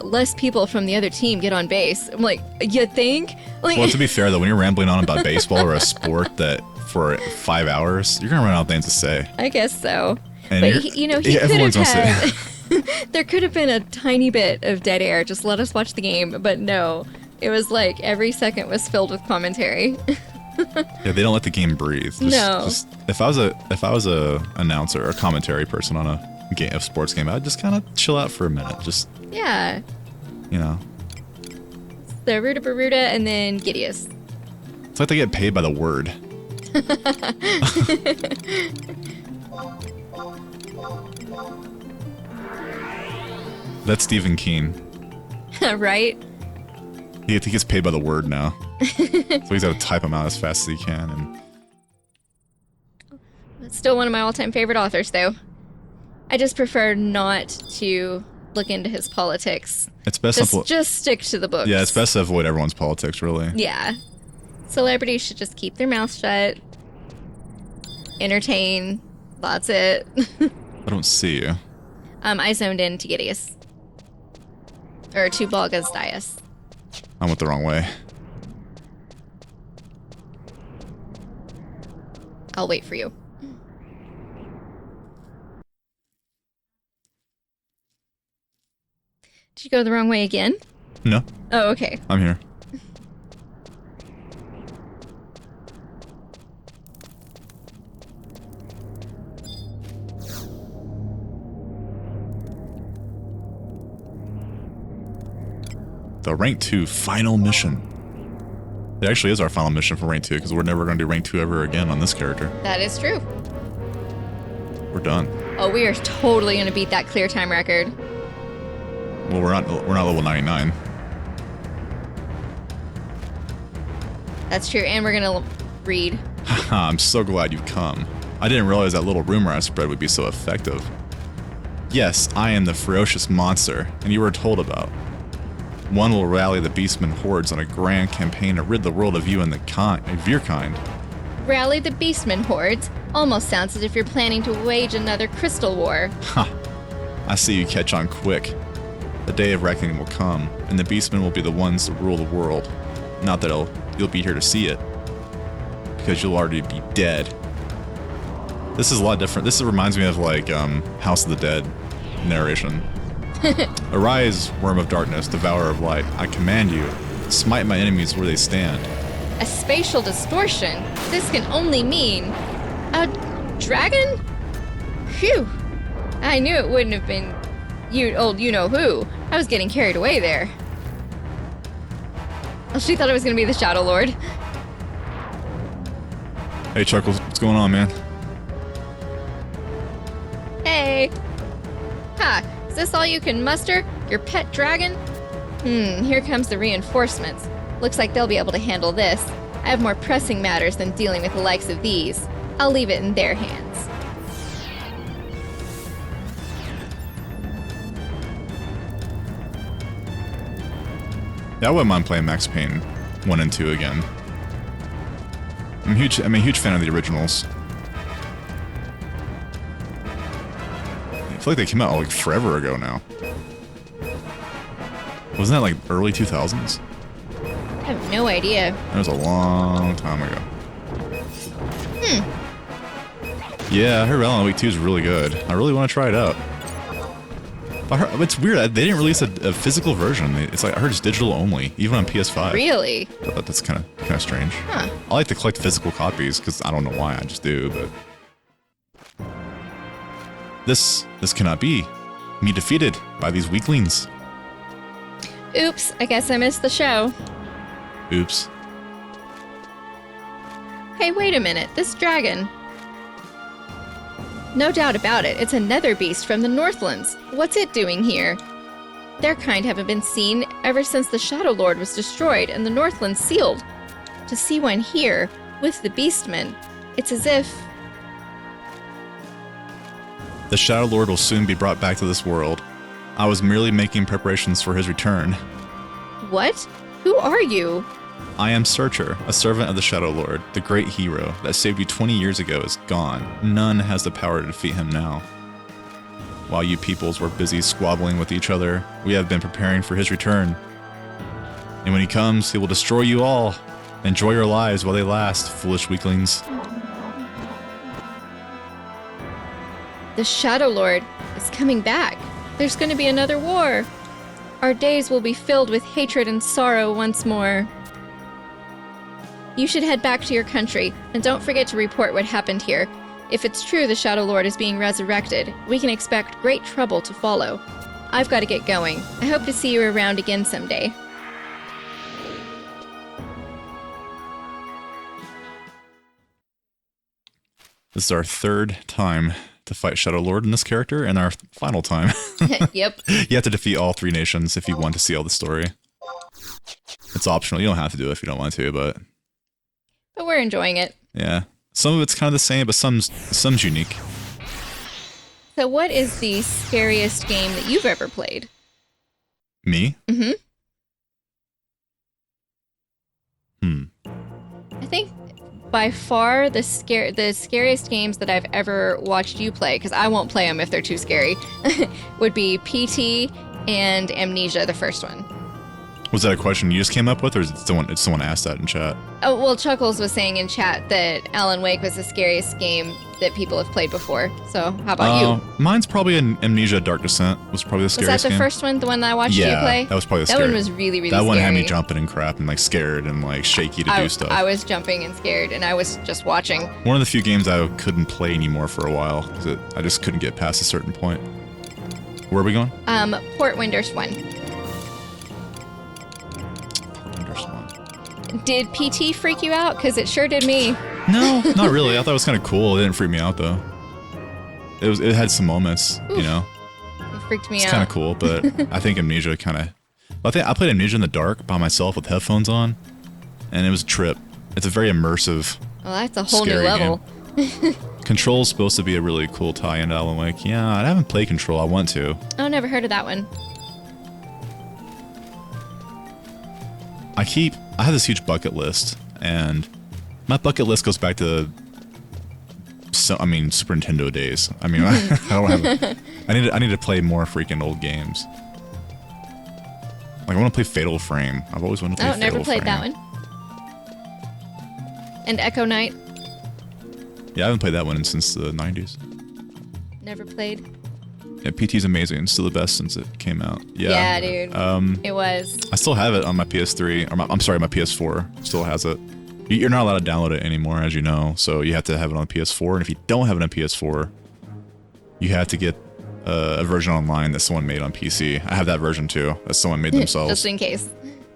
less people from the other team get on base. I'm like, you think? Like, well, to be fair though, when you're rambling on about baseball or a sport that for 5 hours, you're gonna run out of things to say. I guess so. And but he could everyone's have gonna had. say. There could have been a tiny bit of dead air. Just let us watch the game. But no, it was like every second was filled with commentary. Yeah, they don't let the game breathe. If I was a announcer or a commentary person on a sports game, I'd just kind of chill out for a minute. Just yeah. You know. The Ruda Baruda and then Gideus. It's like they get paid by the word. That's Stephen King. Right? He gets paid by the word now. So he's got to type them out as fast as he can. And it's still one of my all-time favorite authors, though. I just prefer not to look into his politics. It's best just stick to the books. Yeah, it's best to avoid everyone's politics, really. Yeah. Celebrities should just keep their mouth shut. Entertain. That's it. I don't see you. I zoned in to Gideus. Or to Balga's Dias. I went the wrong way. I'll wait for you. Did you go the wrong way again? No. Oh, okay. I'm here. The Rank 2 final mission. It actually is our final mission for Rank 2 because we're never going to do Rank 2 ever again on this character. That is true. We're done. Oh, we are totally going to beat that clear time record. Well, we're not level 99. That's true, and we're gonna read. I'm so glad you've come. I didn't realize that little rumor I spread would be so effective. Yes, I am the ferocious monster, and you were told about. One will rally the beastmen hordes on a grand campaign to rid the world of you and of your kind. Rally the beastmen hordes? Almost sounds as if you're planning to wage another crystal war. Ha! I see you catch on quick. The day of reckoning will come, and the beastmen will be the ones to rule the world. Not that you'll be here to see it, because you'll already be dead. This is a lot different. This reminds me of like House of the Dead narration. Arise, worm of darkness, devourer of light. I command you, smite my enemies where they stand. A spatial distortion? This can only mean a dragon? Phew. I knew it wouldn't have been you-know-who. I was getting carried away there. Oh, she thought it was going to be the Shadow Lord. Hey, Chuckles, what's going on, man? Hey. Ha, is this all you can muster? Your pet dragon? Here comes the reinforcements. Looks like they'll be able to handle this. I have more pressing matters than dealing with the likes of these. I'll leave it in their hands. Yeah, I wouldn't mind playing Max Payne 1 and 2 again. I'm a huge fan of the originals. I feel like they came out like forever ago now. Wasn't that like early 2000s? I have no idea. That was a long time ago. Yeah, I heard Alan Wake 2 is really good. I really want to try it out. It's weird. They didn't release a physical version. It's like I heard it's digital only, even on PS5. Really? That's kind of strange. Huh. I like to collect physical copies because I don't know why. I just do. But this cannot be. Me defeated by these weaklings. Oops, I guess I missed the show. Oops. Hey, wait a minute. This dragon. No doubt about it, it's a nether beast from the Northlands. What's it doing here? Their kind haven't been seen ever since the Shadow Lord was destroyed and the Northlands sealed. To see one here, with the beastmen, it's as if... The Shadow Lord will soon be brought back to this world. I was merely making preparations for his return. What? Who are you? I am Searcher, a servant of the Shadow Lord. The great hero that saved you 20 years ago is gone. None has the power to defeat him now. While you peoples were busy squabbling with each other, we have been preparing for his return. And when he comes, he will destroy you all. Enjoy your lives while they last, foolish weaklings. The Shadow Lord is coming back. There's going to be another war. Our days will be filled with hatred and sorrow once more. You should head back to your country, and don't forget to report what happened here. If it's true the Shadow Lord is being resurrected, we can expect great trouble to follow. I've got to get going. I hope to see you around again someday. This is our third time to fight Shadow Lord in this character, and our final time. Yep. You have to defeat all 3 nations if you want to see all the story. It's optional. You don't have to do it if you don't want to, but we're enjoying it. yeah. Some of it's kind of the same, but some's unique. So what is the scariest game that you've ever played? Me? Mm-hmm. Hmm. I think by far the scariest games that I've ever watched you play, because I won't play them if they're too scary, would be PT and Amnesia, the first one. Was that a question you just came up with, or did someone asked that in chat? Oh, well, Chuckles was saying in chat that Alan Wake was the scariest game that people have played before. So, how about you? Mine's probably Amnesia Dark Descent was probably the scariest game. Was that the first one, the one that I watched you play? Yeah, that was probably the scariest. That one was really, really scary. That one had me jumping and crap and like scared and like shaky to do stuff. I was jumping and scared, and I was just watching. One of the few games I couldn't play anymore for a while because I just couldn't get past a certain point. Where are we going? Port Winders 1. Did PT freak you out? Because it sure did me. No, not really. I thought it was kind of cool. It didn't freak me out though. It had some moments, Oof. you know. freaked me It's out. kind of cool, but I think Amnesia kind of... I played Amnesia in the dark by myself with headphones on, and it was a trip. It's a very immersive, Well, that's a whole new scary level. game. Control's supposed to be a really cool tie-in to Alan Wake. Yeah, I haven't played Control. I want to. Oh, never heard of that one. I have this huge bucket list, and my bucket list goes back to, Super Nintendo days. I mean, I don't have. I need to play more freaking old games. Like I want to play Fatal Frame. I've always wanted to play Fatal Frame. Oh, never played that one. And Echo Knight. Yeah, I haven't played that one since the 90s. Never played. Yeah, PT's amazing. It's still the best since it came out. Yeah, dude. It was. I still have it on my PS3. Or my PS4 still has it. You're not allowed to download it anymore, as you know. So you have to have it on PS4. And if you don't have it on PS4, you have to get a version online that someone made on PC. I have that version too, that someone made themselves. Just in case.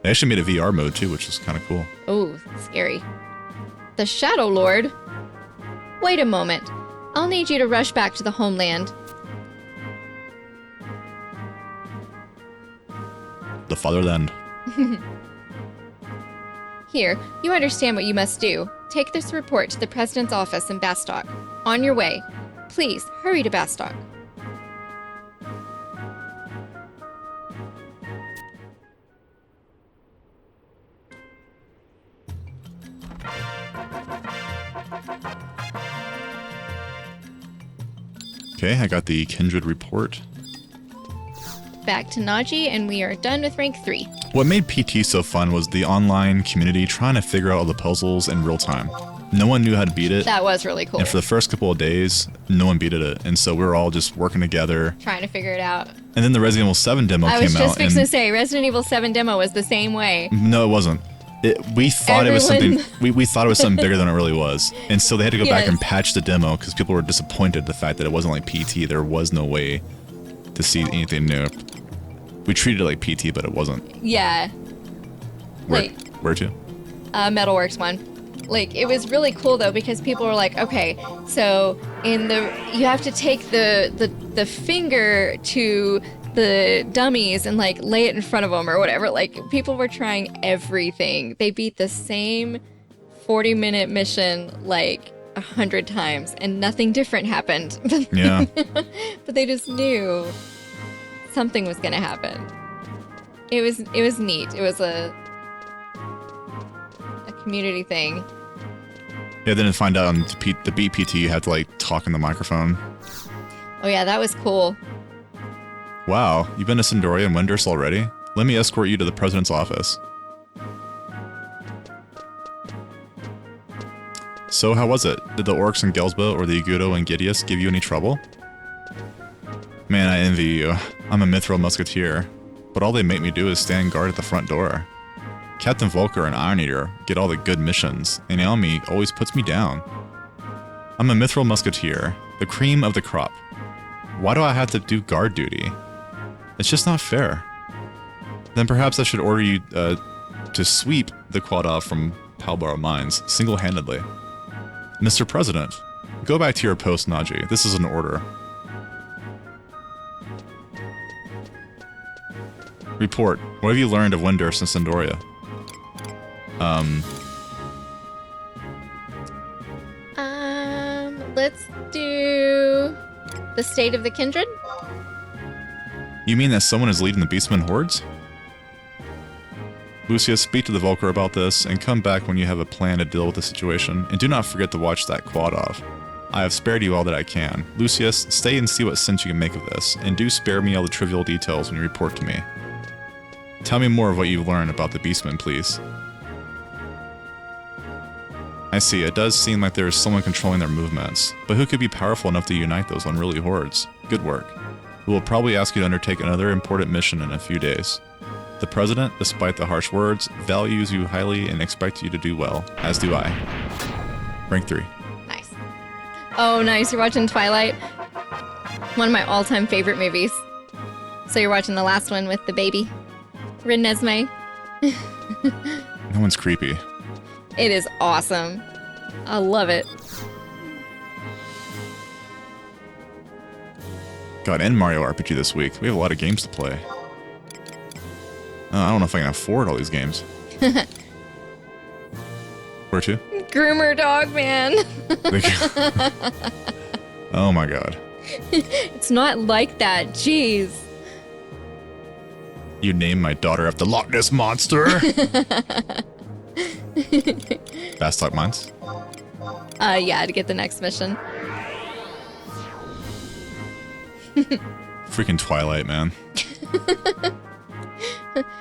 They actually made a VR mode too, which is kind of cool. Oh, scary. The Shadow Lord? Wait a moment. I'll need you to rush back to the homeland. The Fatherland. Here, you understand what you must do. Take this report to the President's office in Bastok. On your way. Please, hurry to Bastok. Okay, I got the Kindred report. Back to Naji, and we are done with rank 3. What made PT so fun was the online community trying to figure out all the puzzles in real time. No one knew how to beat it. That was really cool. And for the first couple of days, no one beat it. And so we were all just working together. Trying to figure it out. And then the Resident Evil 7 demo came out. I was just fixing to say, Resident Evil 7 demo was the same way. No, it wasn't. We thought it was something. We thought it was something bigger than it really was, and so they had to go back and patch the demo because people were disappointed the fact that it wasn't like PT. There was no way to see anything new. We treated it like PT, but it wasn't. Yeah. Where to? Metalworks one. Like, it was really cool though because people were like, okay, so you have to take the finger to the dummies and like lay it in front of them or whatever. Like, people were trying everything. They beat the same 40-minute mission like 100 times and nothing different happened. Yeah. But they just knew something was gonna happen. It was neat. It was a community thing. Yeah, then to find out on the beat PT, you had to like talk in the microphone. Oh yeah, that was cool. Wow, you've been to Sindoria and Windurst already? Let me escort you to the President's office. So how was it? Did the orcs in Gelsba or the Igudo and Gideus give you any trouble? Man, I envy you. I'm a Mithril Musketeer, but all they make me do is stand guard at the front door. Captain Volker and Iron Eater get all the good missions, and Naomi always puts me down. I'm a Mithril Musketeer, the cream of the crop. Why do I have to do guard duty? It's just not fair. Then perhaps I should order you to sweep the quad off from Palbara Mines single-handedly. Mr. President, go back to your post, Naji. This is an order. Report. What have you learned of Windurst and Sindoria? Let's do the state of the kindred. You mean that someone is leading the Beastmen hordes? Lucius, speak to the Volker about this, and come back when you have a plan to deal with the situation, and do not forget to watch that quad off. I have spared you all that I can. Lucius, stay and see what sense you can make of this, and do spare me all the trivial details when you report to me. Tell me more of what you've learned about the Beastmen, please. I see, it does seem like there is someone controlling their movements, but who could be powerful enough to unite those unruly hordes? Good work. We will probably ask you to undertake another important mission in a few days. The President, despite the harsh words, values you highly and expects you to do well, as do I. Rank 3. Nice. Oh, nice. You're watching Twilight? One of my all-time favorite movies. So you're watching the last one with the baby? Renesmee? That one's creepy. It is awesome. I love it. God, and Mario RPG this week. We have a lot of games to play. I don't know if I can afford all these games. Where to? Groomer dog, man. Oh my god. It's not like that. Jeez. You named my daughter after Loch Ness Monster? Bastok Mines? Yeah, to get the next mission. Freaking Twilight, man.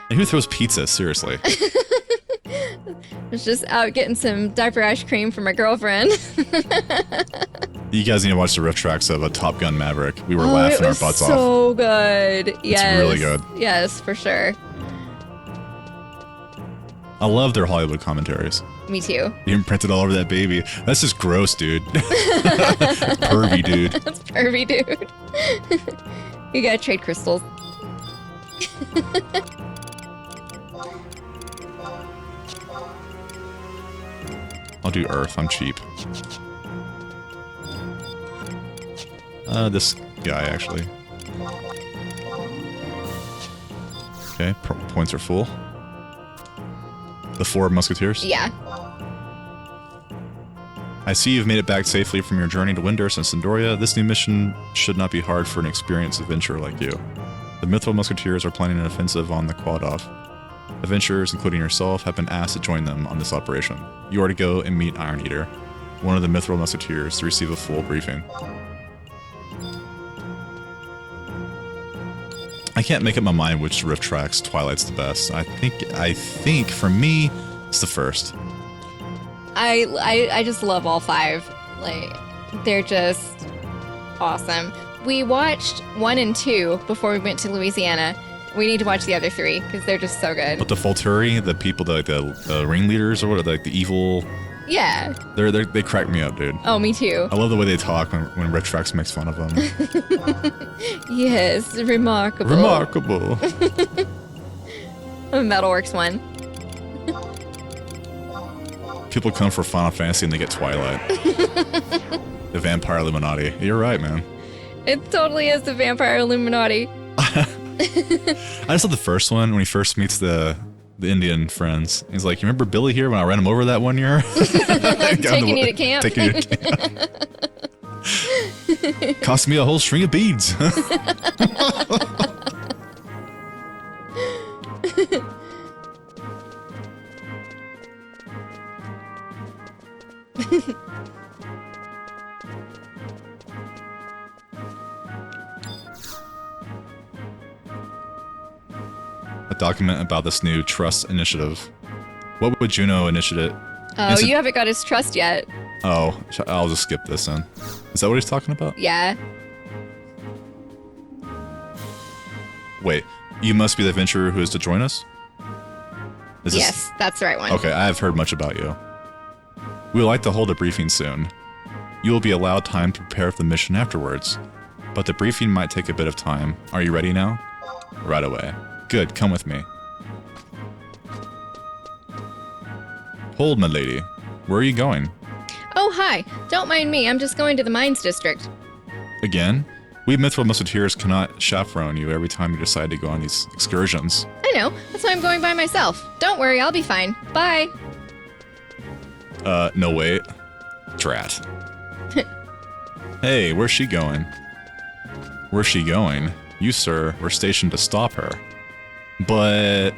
And who throws pizza? Seriously. I was just out getting some diaper ice cream for my girlfriend. You guys need to watch the riff tracks of a Top Gun Maverick. We were laughing our butts off. So good. Yes. It's really good. Yes, for sure. I love their Hollywood commentaries. Me too. You imprinted all over that baby. That's just gross, dude. Pervy, dude. That's pervy, dude. You gotta trade crystals. I'll do Earth. I'm cheap. This guy, actually. Okay, points are full. The 4 musketeers? Yeah. I see you've made it back safely from your journey to Windurst and Sandoria. This new mission should not be hard for an experienced adventurer like you. The Mithril Musketeers are planning an offensive on the Quadoff. Adventurers, including yourself, have been asked to join them on this operation. You are to go and meet Iron Eater, one of the Mithril Musketeers, to receive a full briefing. I can't make up my mind which riff tracks Twilight's the best. I think for me, it's the first. I just love all 5. Like, they're just awesome. We watched 1 and 2 before we went to Louisiana. We need to watch the other 3 because they're just so good. But the Volturi, the people, like the ringleaders or what, like the evil. Yeah. They crack me up, dude. Oh, me too. I love the way they talk when Riff Tracks makes fun of them. Yes, remarkable. Remarkable. Metalworks 1. People come for Final Fantasy and they get Twilight. The Vampire Illuminati. You're right, man. It totally is the Vampire Illuminati. I just love the first one when he first meets the Indian friends. He's like, you remember Billy here when I ran him over that one year? Taking you to camp. Taking you to camp. Cost me a whole string of beads. A document about this new trust initiative. What would Juno initiate? Oh, you haven't got his trust yet. Oh, I'll just skip this then. Is that what he's talking about? Yeah. Wait, you must be the adventurer who is to join us? Yes, that's the right one. Okay, I have heard much about you. We would like to hold a briefing soon. You will be allowed time to prepare for the mission afterwards, but the briefing might take a bit of time. Are you ready now? Right away. Good, come with me. Hold, my lady. Where are you going? Oh, hi. Don't mind me. I'm just going to the mines district. Again? We Mithril Musketeers cannot chaperone you every time you decide to go on these excursions. I know. That's why I'm going by myself. Don't worry, I'll be fine. Bye. No wait. Drat. Hey, where's she going? Where's she going? You, sir, were stationed to stop her. But...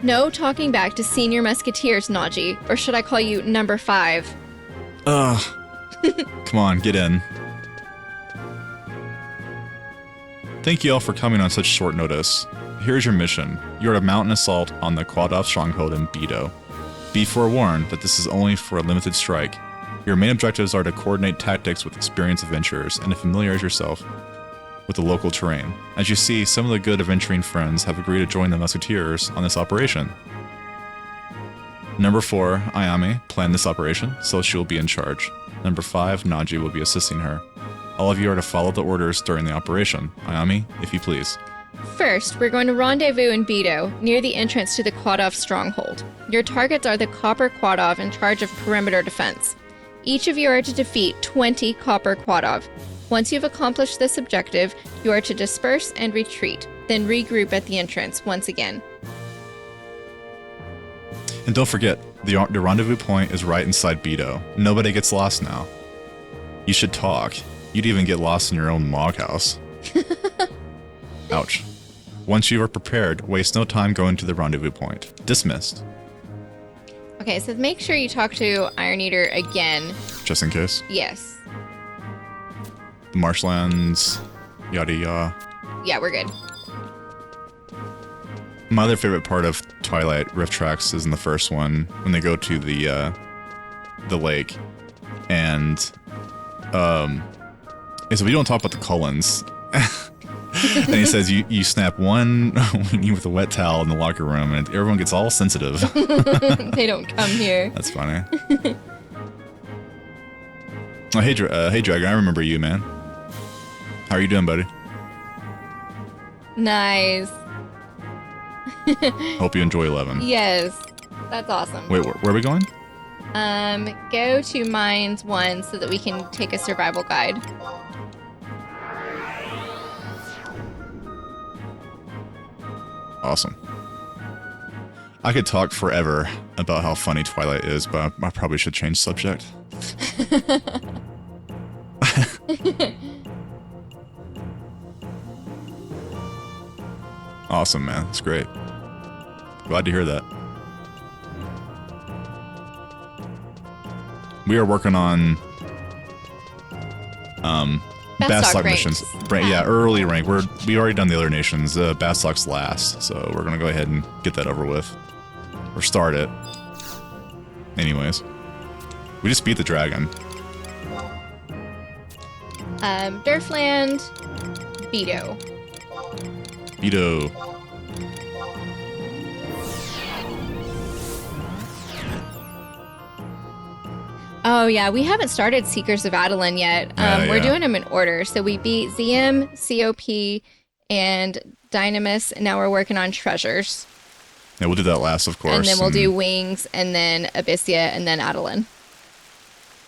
No talking back to senior musketeers, Naji. Or should I call you number 5? Ugh. Come on, get in. Thank you all for coming on such short notice. Here's your mission. You're to mount an assault on the Quadoff stronghold in Beto. Be forewarned that this is only for a limited strike. Your main objectives are to coordinate tactics with experienced adventurers and to familiarize yourself with the local terrain. As you see, some of the good adventuring friends have agreed to join the Musketeers on this operation. Number 4, Ayame, planned this operation, so she will be in charge. Number 5, Naji will be assisting her. All of you are to follow the orders during the operation. Ayame, if you please. First, we're going to rendezvous in Beto, near the entrance to the Quadoff stronghold. Your targets are the Copper Quadoff in charge of perimeter defense. Each of you are to defeat 20 Copper Quadoff. Once you've accomplished this objective, you are to disperse and retreat, then regroup at the entrance once again. And don't forget, the rendezvous point is right inside Beto. Nobody gets lost now. You should talk. You'd even get lost in your own log house. Ouch. Once you are prepared, waste no time going to the rendezvous point. Dismissed. Okay, so make sure you talk to Iron Eater again. Just in case. Yes. The marshlands, yada yada. Yeah, we're good. My other favorite part of Twilight Rift Tracks is in the first one, when they go to the lake, and so we don't talk about the Cullens. And he says you snap one weenie with a wet towel in the locker room, and everyone gets all sensitive. They don't come here. That's funny. Oh, hey, Dragon, I remember you, man. How are you doing, buddy? Nice. Hope you enjoy 11. Yes, that's awesome. Wait, where are we going? Go to Mines 1 so that we can take a survival guide. Awesome. I could talk forever about how funny Twilight is, but I probably should change subject. Awesome, man. That's great. Glad to hear that. We are working on Bastok missions. Yeah, early rank. We already done the other nations. Bastok's last, so we're gonna go ahead and get that over with, or start it. Anyways, we just beat the dragon. Durfland, Beto. Beto. Oh yeah, we haven't started Seekers of Adeline yet. We're doing them in order. So we beat ZM, COP, and Dynamis, and now we're working on Treasures. Yeah, we'll do that last, of course. And then we'll do Wings, and then Abyssia, and then Adeline.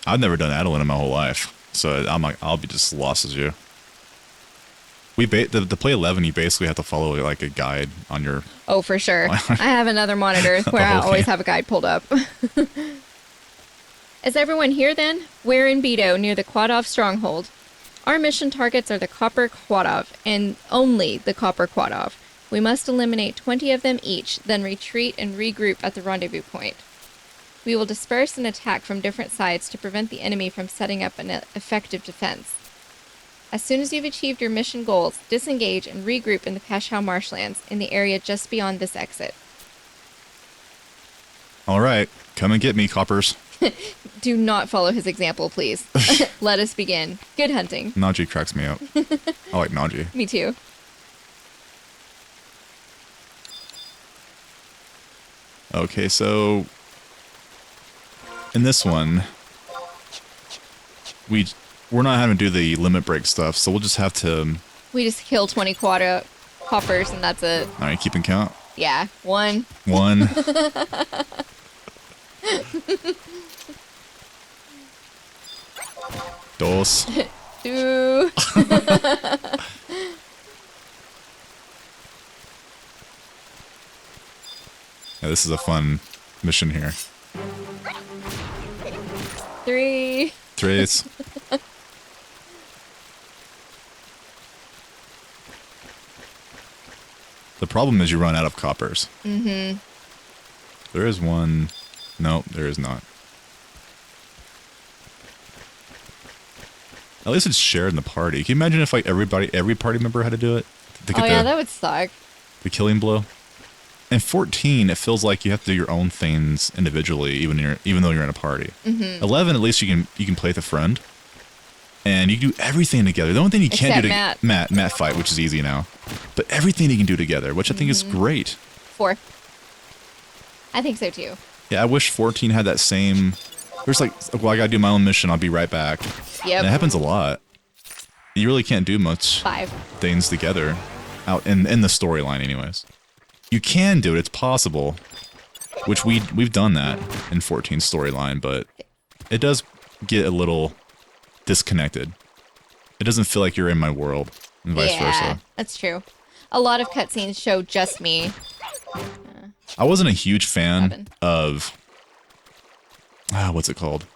I've never done Adeline in my whole life, so I'll be just lost as you. To play 11, you basically have to follow like a guide on your... Oh, for sure. I have another monitor where I always have a guide pulled up. Is everyone here then? We're in Beto, near the Quadov stronghold. Our mission targets are the Copper Quadov, and only the Copper Quadov. We must eliminate 20 of them each, then retreat and regroup at the rendezvous point. We will disperse and attack from different sides to prevent the enemy from setting up an effective defense. As soon as you've achieved your mission goals, disengage and regroup in the Pashao marshlands, in the area just beyond this exit. All right, come and get me, coppers. Do not follow his example, please. Let us begin. Good hunting. Naji cracks me up. I like Naji. Me too. Okay, so in this one, we're not having to do the limit break stuff, so we'll just have to... We just kill 20 hoppers, and that's it. All right, keeping count. Yeah, 1. 1. Dos. 2. Yeah, this is a fun mission here. 3. 3. The problem is you run out of coppers. Mm-hmm. There is one. No, there is not. At least it's shared in the party. Can you imagine if like every party member had to do it? Oh yeah, that would suck. The killing blow. In 14, it feels like you have to do your own things individually, even though you're in a party. Mm-hmm. 11, at least you can play with a friend, and you can do everything together. The only thing you can't do Matt fight, which is easy now, but everything you can do together, which I think is great. 4. I think so too. Yeah, I wish 14 had that same. There's like, well, I gotta do my own mission. I'll be right back. Yep. And it happens a lot. You really can't do much 5 things together, out in the storyline, anyways. You can do it. It's possible, which we've done that in 14's storyline, but it does get a little disconnected. It doesn't feel like you're in my world, and vice versa. That's true. A lot of cutscenes show just me. I wasn't a huge fan of what's it called?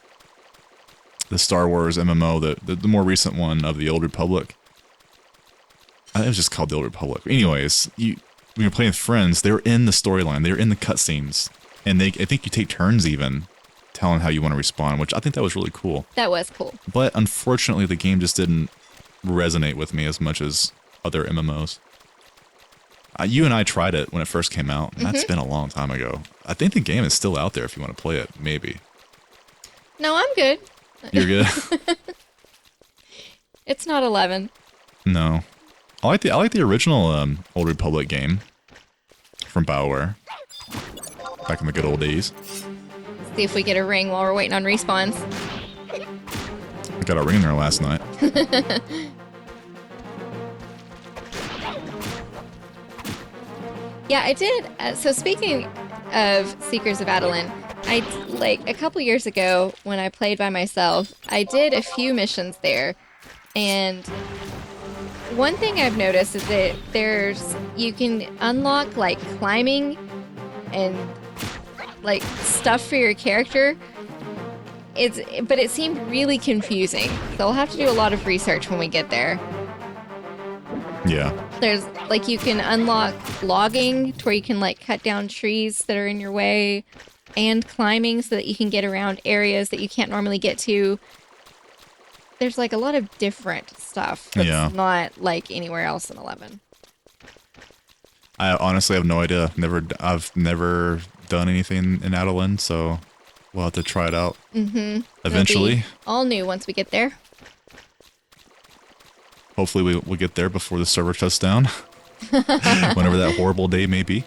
The Star Wars MMO, the more recent one of the Old Republic. It was just called the Old Republic. Anyways, when you're playing with friends, they were in the storyline, they were in the cutscenes, and I think you take turns even telling how you want to respond, which I think that was really cool. That was cool. But unfortunately, the game just didn't resonate with me as much as other MMOs. You and I tried it when it first came out, and that's been a long time ago. I think the game is still out there if you want to play it, maybe. No, I'm good. You're good? It's not 11. No. I like the original Old Republic game from BioWare. Back in the good old days. See if we get a ring while we're waiting on respawns. I got a ring there last night. Yeah, I did. So speaking of Seekers of Adeline, like a couple years ago when I played by myself, I did a few missions there, and one thing I've noticed is that you can unlock like climbing and like stuff for your character. But it seemed really confusing. So I'll have to do a lot of research when we get there. Yeah. There's like you can unlock logging to where you can like cut down trees that are in your way, and climbing so that you can get around areas that you can't normally get to. There's like a lot of different stuff that's not like anywhere else in 11. I honestly have no idea. I've never done anything in Adeline, so we'll have to try it out. Eventually. It'll be all new once we get there. Hopefully we'll get there before the server shuts down. Whenever that horrible day may be.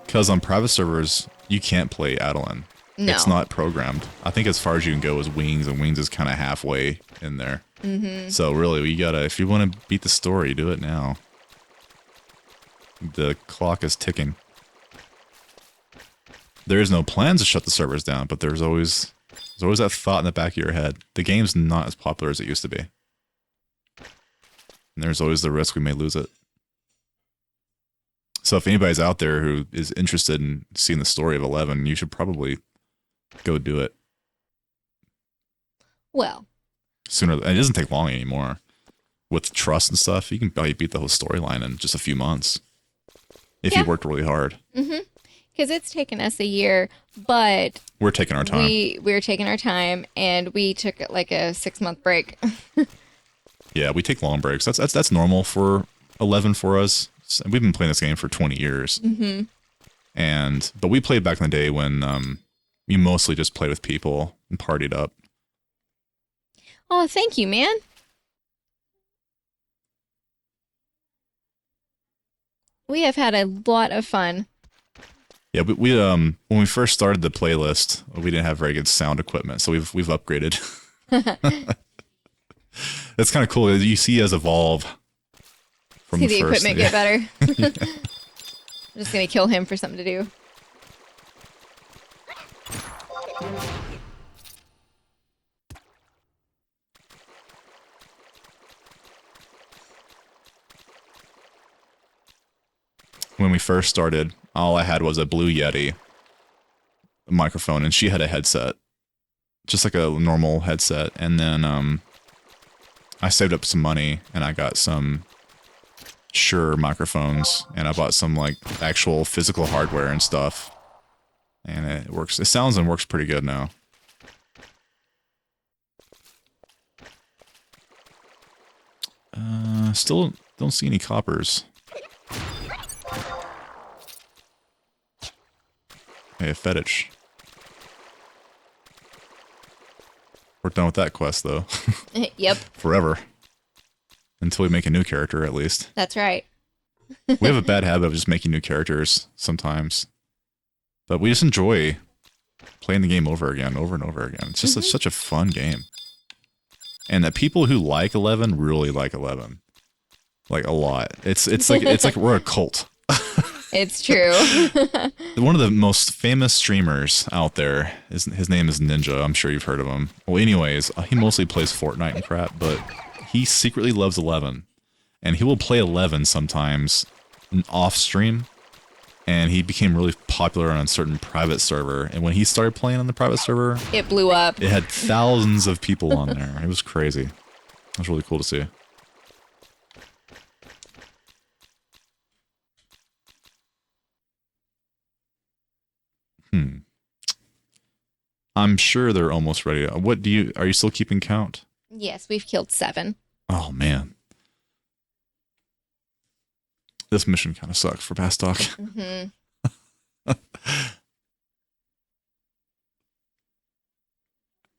Because on private servers, you can't play Adeline. No. It's not programmed. I think as far as you can go is Wings, and Wings is kind of halfway in there. So really, you gotta, if you want to beat the story, do it now. The clock is ticking. There is no plans to shut the servers down, but there's always that thought in the back of your head. The game's not as popular as it used to be. And there's always the risk we may lose it. So if anybody's out there who is interested in seeing the story of 11, you should probably go do it. Well. Sooner. It doesn't take long anymore. With trust and stuff, you can probably beat the whole storyline in just a few months. If you worked really hard. Because it's taken us a year, but... We're taking our time. We're taking our time, and we took like a 6-month break. Yeah, we take long breaks. That's normal for 11 for us. We've been playing this game for 20 years. But we played back in the day when you mostly just played with people and partied up. Oh, thank you, man. We have had a lot of fun. Yeah, we when we first started the playlist, we didn't have very good sound equipment, so we've upgraded. It's kind of cool. You see us evolve. From see the equipment get better. Yeah. I'm just gonna kill him for something to do. When we first started, all I had was a Blue Yeti microphone, and she had a headset. Just like a normal headset. And then I saved up some money, and I got some Shure microphones, and I bought some like actual physical hardware and stuff. And it works. It sounds and works pretty good now. Still don't see any coppers. Hey, a fetish. We're done with that quest, though. Yep. Forever. Until we make a new character, at least. That's right. We have a bad habit of just making new characters sometimes. But we just enjoy playing the game over again, over and over again. It's just such a fun game. And the people who like 11 really like 11. Like, a lot. It's like we're a cult. It's true. One of the most famous streamers out there, his name is Ninja. I'm sure you've heard of him. Well, anyways, he mostly plays Fortnite and crap, but he secretly loves 11. And he will play 11 sometimes off stream. And he became really popular on a certain private server. And when he started playing on the private server, it blew up. It had thousands of people on there. It was crazy. It was really cool to see. I'm sure they're almost ready. Are you still keeping count? Yes, we've killed 7. Oh, man. This mission kind of sucks for Bastok. Mm-hmm.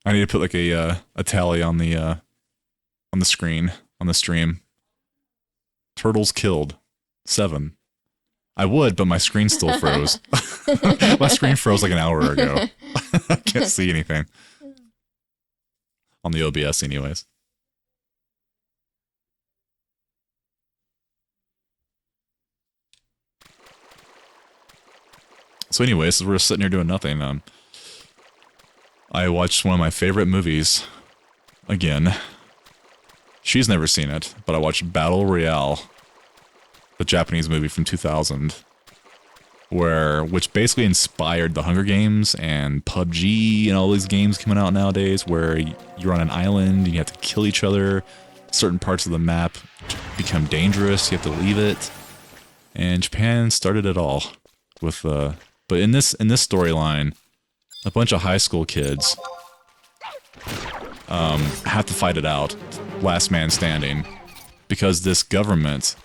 I need to put like a tally on the screen, on the stream. Turtles killed. 7. I would, but my screen still froze. My screen froze like an hour ago. I can't see anything. On the OBS anyways. So anyways, we're sitting here doing nothing. I watched one of my favorite movies again. She's never seen it, but I watched Battle Royale, the Japanese movie from 2000, which basically inspired the Hunger Games and PUBG and all these games coming out nowadays, where you're on an island and you have to kill each other. Certain parts of the map become dangerous. You have to leave it. And Japan started it all with but in this storyline, a bunch of high school kids have to fight it out, last man standing, because this government,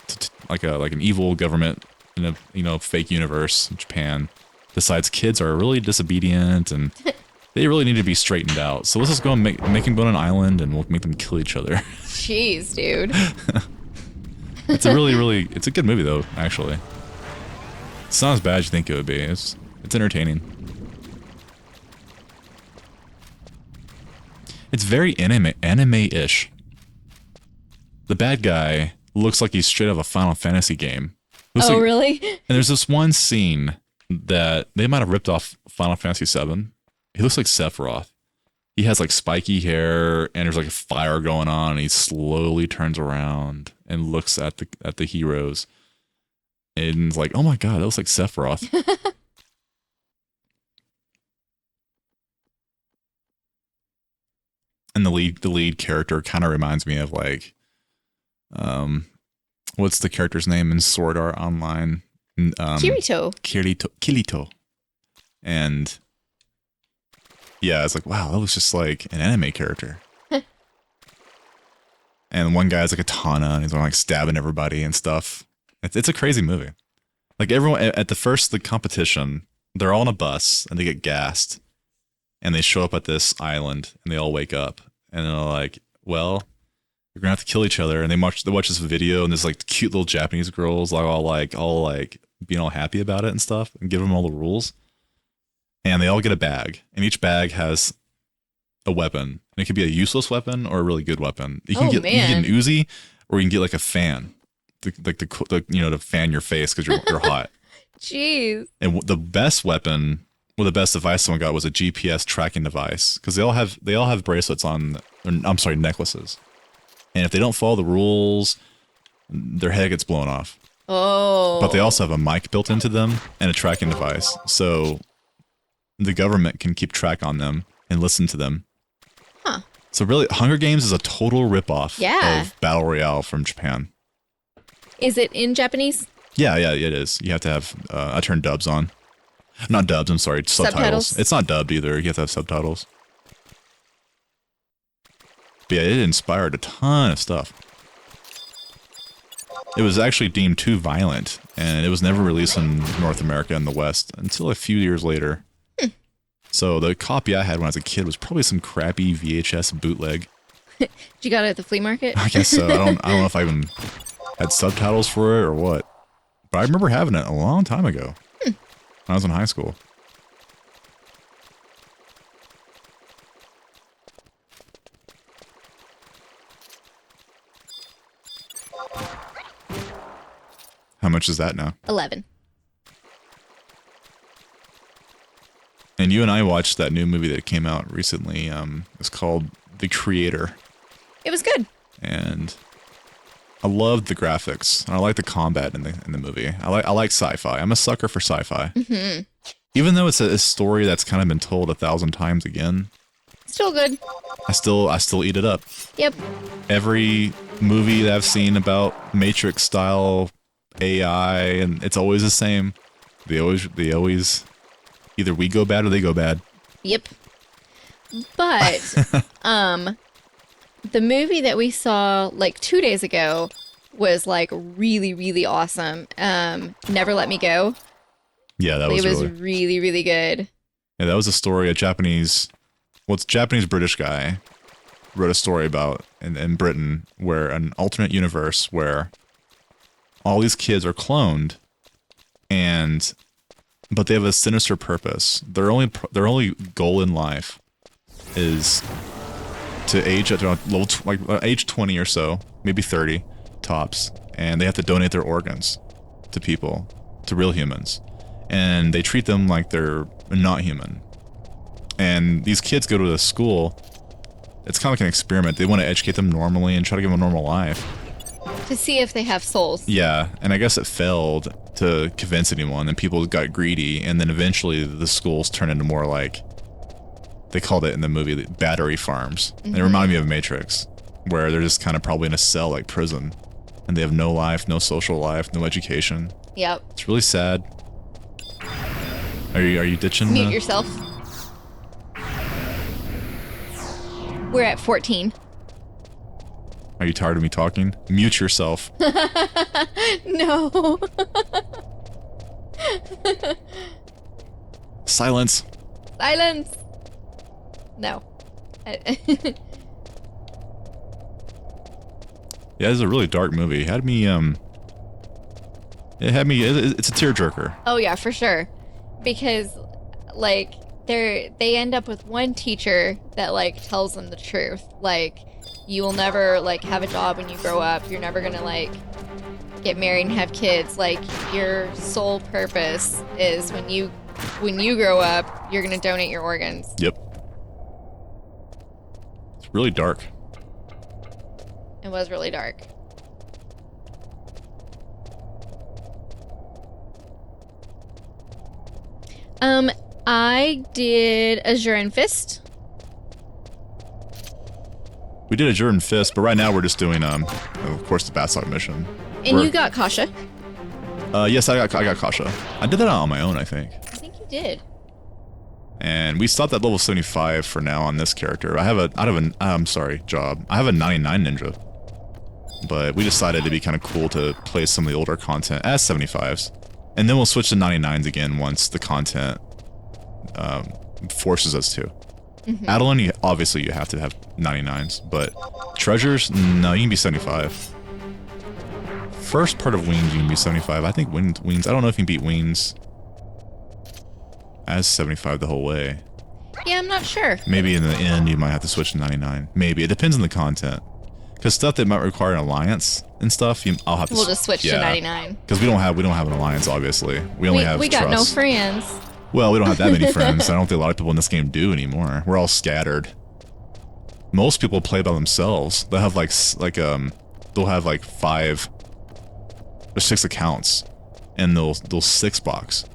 like an evil government in a fake universe in Japan, decides kids are really disobedient and they really need to be straightened out. So let's just go and make them go on an island and we'll make them kill each other. Jeez, dude. It's a good movie though, actually. It's not as bad as you think it would be. It's entertaining. It's very anime-ish. The bad guy looks like he's straight out of a Final Fantasy game. Really? And there's this one scene that they might have ripped off Final Fantasy VII. He looks like Sephiroth. He has like spiky hair and there's like a fire going on and he slowly turns around and looks at the heroes. And it's like, oh my god, that looks like Sephiroth. And the lead character kind of reminds me of like, what's the character's name in Sword Art Online? Kirito. And yeah, it's like, wow, that looks just like an anime character. And one guy's like a katana and he's like stabbing everybody and stuff. It's a crazy movie. Like everyone at the competition, they're all on a bus and they get gassed and they show up at this island and they all wake up and they're like, well, you're gonna have to kill each other. And they watch this video and there's like cute little Japanese girls all being all happy about it and stuff and give them all the rules. And they all get a bag and each bag has a weapon. And it could be a useless weapon or a really good weapon. You can get an Uzi or you can get like a fan. To fan your face because you're hot. Jeez. And the best weapon, the best device someone got was a GPS tracking device because they all have bracelets on. I'm sorry, necklaces. And if they don't follow the rules, their head gets blown off. Oh. But they also have a mic built into them and a tracking device, so the government can keep track on them and listen to them. Huh. So really, Hunger Games is a total ripoff of Battle Royale from Japan. Is it in Japanese? Yeah, it is. You have to have, I turned dubs on. Not dubs, I'm sorry, subtitles. It's not dubbed either, you have to have subtitles. But yeah, it inspired a ton of stuff. It was actually deemed too violent, and it was never released in North America and the West until a few years later. So the copy I had when I was a kid was probably some crappy VHS bootleg. Did you got it at the flea market? I guess so. I don't know if I even had subtitles for it or what. But I remember having it a long time ago. When I was in high school. How much is that now? 11. You and I watched that new movie that came out recently. It's called The Creator. It was good. And I loved the graphics. And I like the combat in the movie. I like sci-fi. I'm a sucker for sci-fi. Mm-hmm. Even though it's a story that's kind of been told 1,000 times again. Still good. I still eat it up. Yep. Every movie that I've seen about Matrix style AI, and it's always the same. They always either we go bad or they go bad. Yep. But the movie that we saw like 2 days ago was like really, really awesome. Never Let Me Go. Yeah, that was really, really good. Yeah, that was a story, it's a Japanese-British guy wrote a story about in Britain where an alternate universe where all these kids are cloned but they have a sinister purpose. Their only goal in life is to age at age 20 or so, maybe 30 tops, and they have to donate their organs to people, to real humans. And they treat them like they're not human. And these kids go to the school. It's kind of like an experiment. They want to educate them normally and try to give them a normal life. To see if they have souls. Yeah, and I guess it failed to convince anyone, and people got greedy, and then eventually the schools turned into more like, they called it in the movie, battery farms. Mm-hmm. And it reminded me of Matrix, where they're just kind of probably in a cell like prison, and they have no life, no social life, no education. Yep. It's really sad. Are you ditching? Mute yourself. We're at 14. Are you tired of me talking? Mute yourself. No. Silence. Silence. No. Yeah, it's a really dark movie. It's a tearjerker. Oh yeah, for sure. Because like they end up with one teacher that like tells them the truth. Like, you will never like have a job when you grow up. You're never gonna like get married and have kids. Like, your sole purpose is when you grow up, you're gonna donate your organs. Yep. It's really dark. It was really dark. I did Azure and Fist. We did Azure and Fist, but right now we're just doing, of course, the Bastok mission. And you got Kasha. Yes, I got Kasha. I did that on my own, I think. I think you did. And we stopped at level 75 for now on this character. I have a 99 ninja. But we decided it'd be kind of cool to play some of the older content as 75s. And then we'll switch to 99s again once the content forces us to. Mm-hmm. Adeline, obviously you have to have 99s, but treasures, no, you can be 75. First part of Wings, you can be 75. I think Wings, I don't know if you can beat Wings as 75 the whole way. Yeah, I'm not sure. Maybe in the end you might have to switch to 99. Maybe. It depends on the content. Because stuff that might require an alliance and stuff, I'll have to. We'll just switch to 99. Because we don't have an alliance, obviously. We only have. We got trust. no friends. Well, we don't have that many friends. I don't think a lot of people in this game do anymore. We're all scattered. Most people play by themselves. They'll have they'll have like 5 or 6 accounts, and they'll 6 box,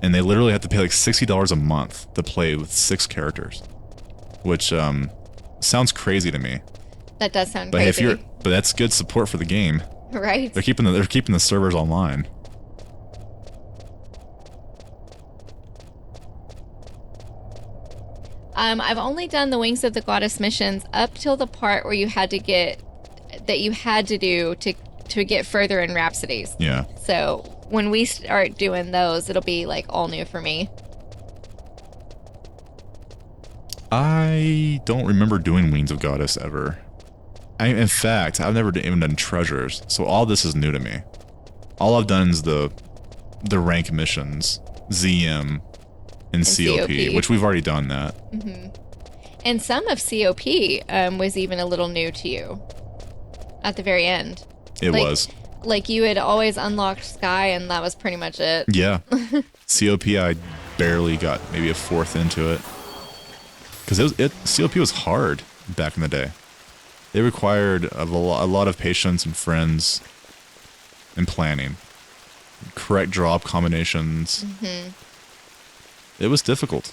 and they literally have to pay like $60 a month to play with 6 characters, which sounds crazy to me. That does sound crazy. But that's good support for the game. Right. They're keeping the servers online. I've only done the Wings of the Goddess missions up till the part where you had to do to get further in Rhapsodies. Yeah. So when we start doing those, it'll be like all new for me. I don't remember doing Wings of Goddess ever. In fact, I've never even done treasures, so all this is new to me. All I've done is the rank missions, ZM, and COP, which we've already done that. Mm-hmm. And some of COP was even a little new to you at the very end. It was. Like, you had always unlocked Sky, and that was pretty much it. Yeah. COP, I barely got maybe a fourth into it. Because COP was hard back in the day. It required a lot of patience and friends and planning. Correct drop combinations. Mm-hmm. It was difficult.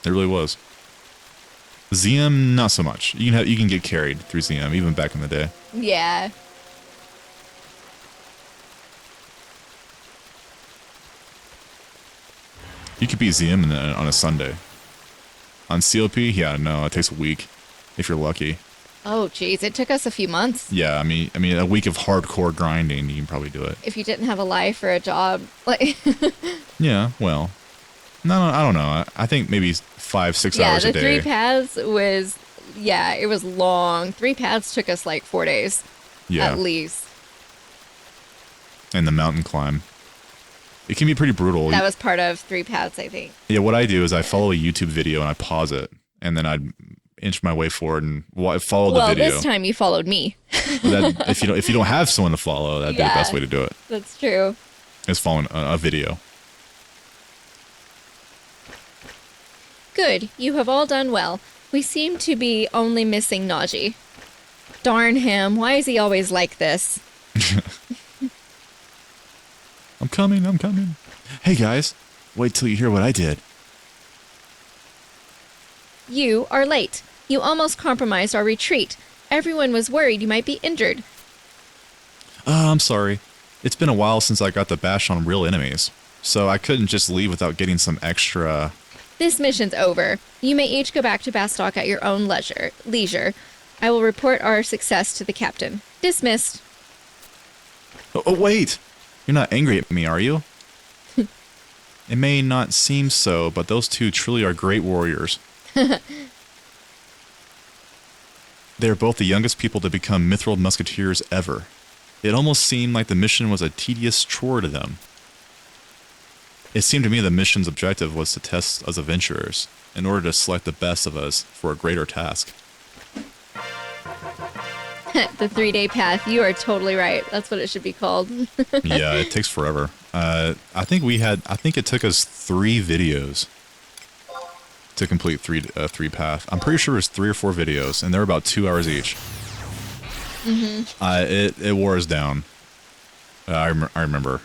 It really was. ZM, not so much. You can get carried through ZM even back in the day. Yeah. You could beat ZM on a Sunday. On COP, yeah, no, it takes a week if you're lucky. Oh, geez, it took us a few months. Yeah, I mean, a week of hardcore grinding, you can probably do it. If you didn't have a life or a job, like. Yeah, well, no, I don't know. I think maybe 5-6 hours a day. Yeah, the 3 paths was, it was long. 3 paths took us like 4 days, at least. And the mountain climb. It can be pretty brutal. That was part of 3 paths, I think. Yeah, what I do is I follow a YouTube video and I pause it, and then I'd inch my way forward and follow the video. Well, this time you followed me. If you don't have someone to follow, that'd be the best way to do it. That's true. Is following a video. Good. You have all done well. We seem to be only missing Najee. Darn him. Why is he always like this? I'm coming. Hey guys, wait till you hear what I did. You are late. You almost compromised our retreat. Everyone was worried you might be injured. I'm sorry. It's been a while since I got the bash on real enemies, so I couldn't just leave without getting some extra... This mission's over. You may each go back to Bastok at your own leisure. I will report our success to the captain. Dismissed. Oh, wait! You're not angry at me, are you? It may not seem so, but those two truly are great warriors. They're both the youngest people to become Mithril Musketeers ever. It almost seemed like the mission was a tedious chore to them. It seemed to me the mission's objective was to test us adventurers, in order to select the best of us for a greater task. The 3-day path. You are totally right. That's what it should be called. Yeah, it takes forever. I think it took us 3 videos to complete three path. I'm pretty sure it was 3 or 4 videos, and they're about 2 hours each. Mm-hmm. It wore us down. I remember.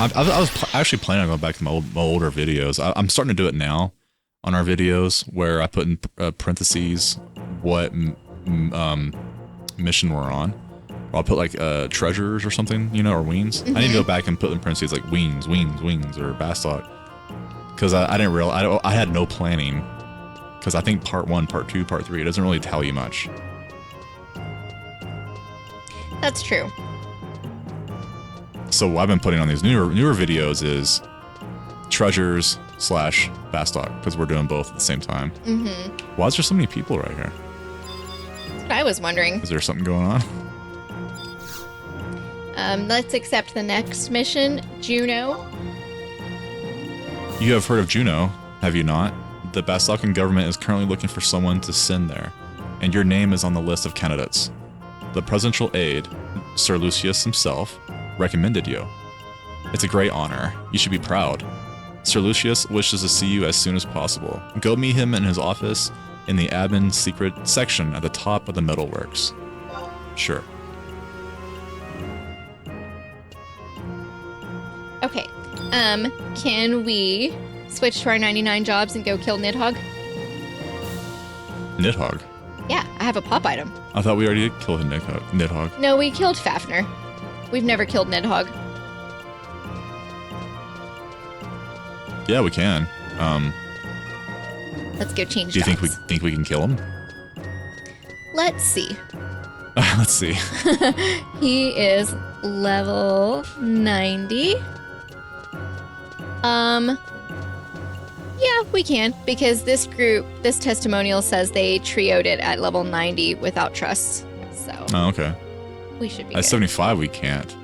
I was actually planning on going back to my older videos. I'm starting to do it now on our videos, where I put in parentheses what mission we're on. Or I'll put like treasures or something, or wings. Mm-hmm. I need to go back and put in parentheses like wings, or Bastok. Because I didn't realize, I had no planning. Because I think part 1, part 2, part 3, it doesn't really tell you much. That's true. So what I've been putting on these newer videos is treasures / Bastok, because we're doing both at the same time. Mm-hmm. Why is there so many people right here? That's what I was wondering. Is there something going on? Let's accept the next mission, Juno. You have heard of Juno, have you not? The Bastokian government is currently looking for someone to send there, and your name is on the list of candidates. The presidential aide, Sir Lucius himself, recommended you. It's a great honor. You should be proud. Sir Lucius wishes to see you as soon as possible. Go meet him in his office in the admin secret section at the top of the metalworks. Sure. Okay. Can we switch to our 99 jobs and go kill Nidhogg? Nidhogg? Yeah, I have a pop item. I thought we already did kill Nidhogg. No, we killed Fafnir. We've never killed Nidhogg. Yeah, we can. Let's go change Do you jobs. think we can kill him? Let's see. Let's see. He is level 90. Yeah, we can, because this testimonial says they trioed it at level 90 without trust. So. Oh, okay. We should be At good. 75, we can't.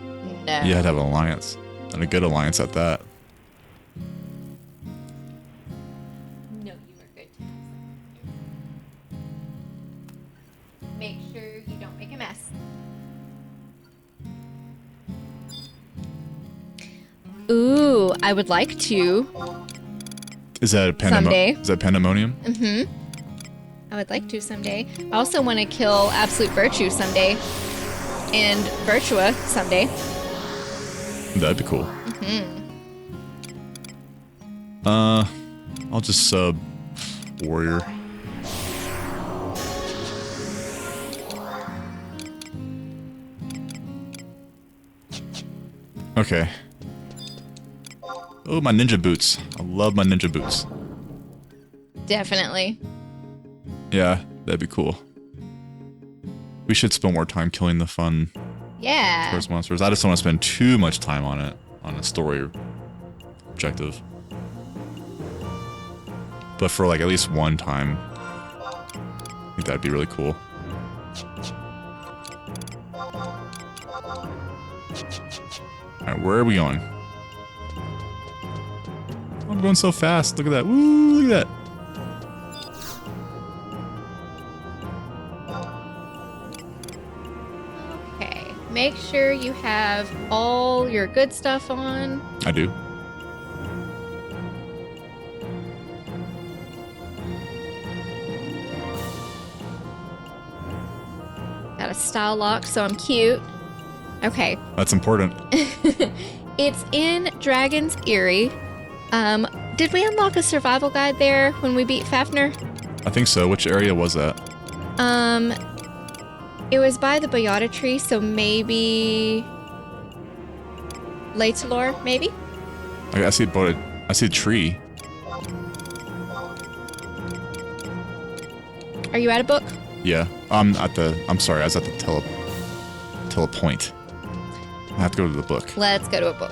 No. You had to have an alliance, and a good alliance at that. No, you are good. Make sure you don't make a mess. Ooh, I would like to. Is that Someday. Is that pandemonium? Mm-hmm. I would like to someday. I also want to kill Absolute Virtue someday. And Virtua someday. That'd be cool. I'll just sub Warrior. Okay. Oh, my ninja boots. I love my ninja boots. Definitely. Yeah, that'd be cool. We should spend more time killing the fun first monsters. I just don't want to spend too much time on it, on a story objective. But for like at least one time, I think that'd be really cool. Alright, where are we going? Oh, I'm going so fast. Look at that. Woo, look at that. Okay. Make sure you have all your good stuff on. I do. Got a style lock, so I'm cute. Okay. That's important. It's in Dragon's Eyrie. Did we unlock a survival guide there when we beat Fafnir? I think so. Which area was that? It was by the Boyata tree, so maybe Laetalor, maybe? Okay, I see a tree. Are you at a book? Yeah. I'm sorry, I was at the telepoint. I have to go to the book. Let's go to a book.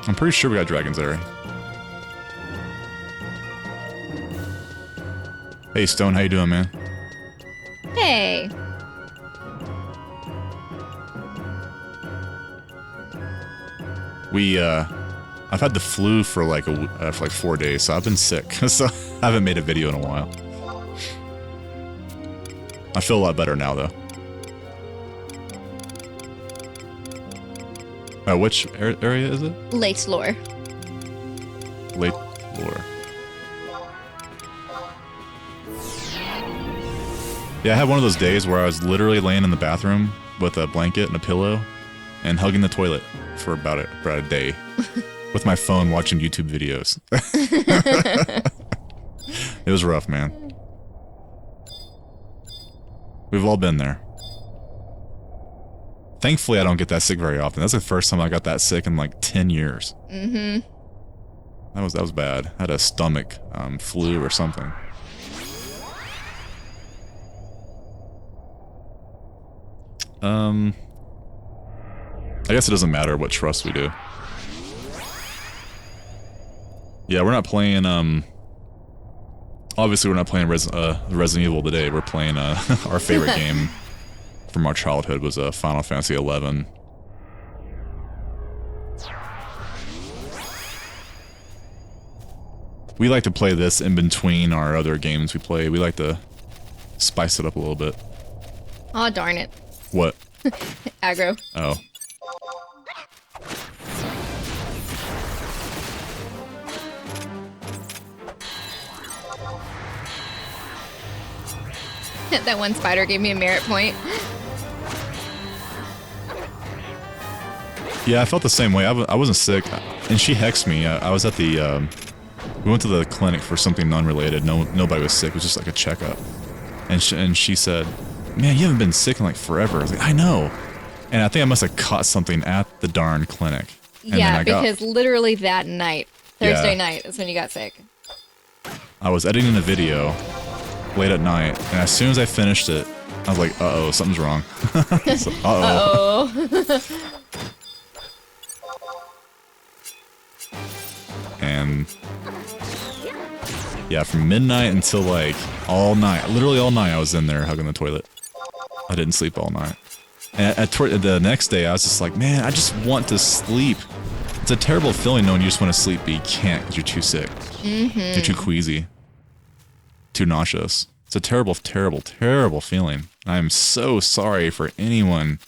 I'm pretty sure we got dragons there. Hey Stone, how you doing, man? Hey. I've had the flu for like for like 4 days, so I've been sick. So I haven't made a video in a while. I feel a lot better now, though. Which area is it? Laetalor. Laetalor. Yeah, I had one of those days where I was literally laying in the bathroom with a blanket and a pillow and hugging the toilet for about a day with my phone watching YouTube videos. It was rough, man. We've all been there. Thankfully, I don't get that sick very often. That's the first time I got that sick in like 10 years. Mm-hmm. That was bad. I had a stomach flu or something. I guess it doesn't matter what trust we do. Yeah, we're not playing, obviously we're not playing Resident Evil today. We're playing, our favorite game from our childhood was Final Fantasy XI. We like to play this in between our other games we play. We like to spice it up a little bit. Aw, darn it. What? Aggro. Oh. That one spider gave me a merit point. Yeah, I felt the same way. I wasn't sick, and she hexed me. I was at the, we went to the clinic for something unrelated. Nobody was sick. It was just like a checkup. And she said, man, you haven't been sick in like forever. I was like, I know. And I think I must have caught something at the darn clinic. And yeah, because literally that night, Thursday night, is when you got sick. I was editing a video late at night, and as soon as I finished it, I was like, uh-oh, something's wrong. So, Uh-oh. And yeah, from midnight until like all night, literally all night, I was in there hugging the toilet. I didn't sleep all night. And the next day, I was just like, man, I just want to sleep. It's a terrible feeling knowing you just want to sleep, but you can't because you're too sick. Mm-hmm. You're too queasy. Too nauseous. It's a terrible, terrible, terrible feeling. I'm so sorry for anyone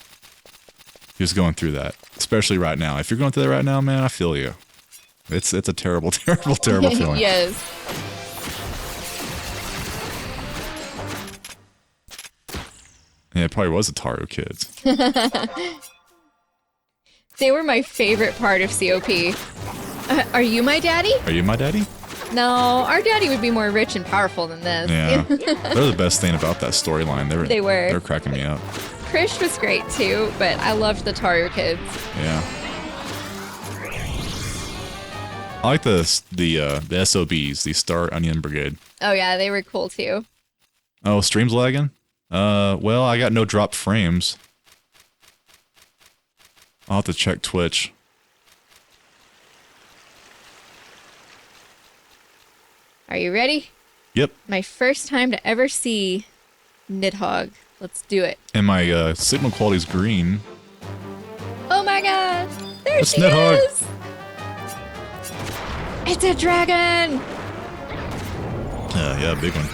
who's going through that, especially right now. If you're going through that right now, man, I feel you. It's a terrible, terrible, terrible feeling. Yes. Yeah, it probably was the Taru kids. They were my favorite part of COP. Are you my daddy? Are you my daddy? No, our daddy would be more rich and powerful than this. Yeah. They're the best thing about that storyline. They were. They're cracking me up. Krish was great too, but I loved the Taru kids. Yeah. I like the SOBs, the Star Onion Brigade. Oh yeah, they were cool too. Oh, stream's lagging? Well, I got no dropped frames. I'll have to check Twitch. Are you ready? Yep. My first time to ever see Nidhogg. Let's do it. And my signal quality's green. Oh my god! There It's she Nidhogg. is! It's a dragon! Yeah, big one.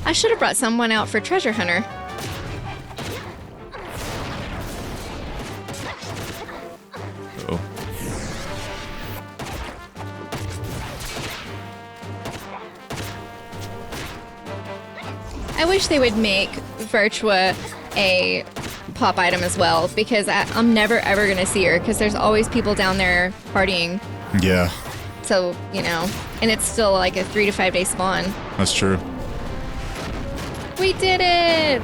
I should have brought someone out for Treasure Hunter. Oh. I wish they would make Virtua a pop item as well, because I'm never ever going to see her, because there's always people down there partying. Yeah, So, you know, and it's still like a 3 to 5 day spawn. that's true. We did it!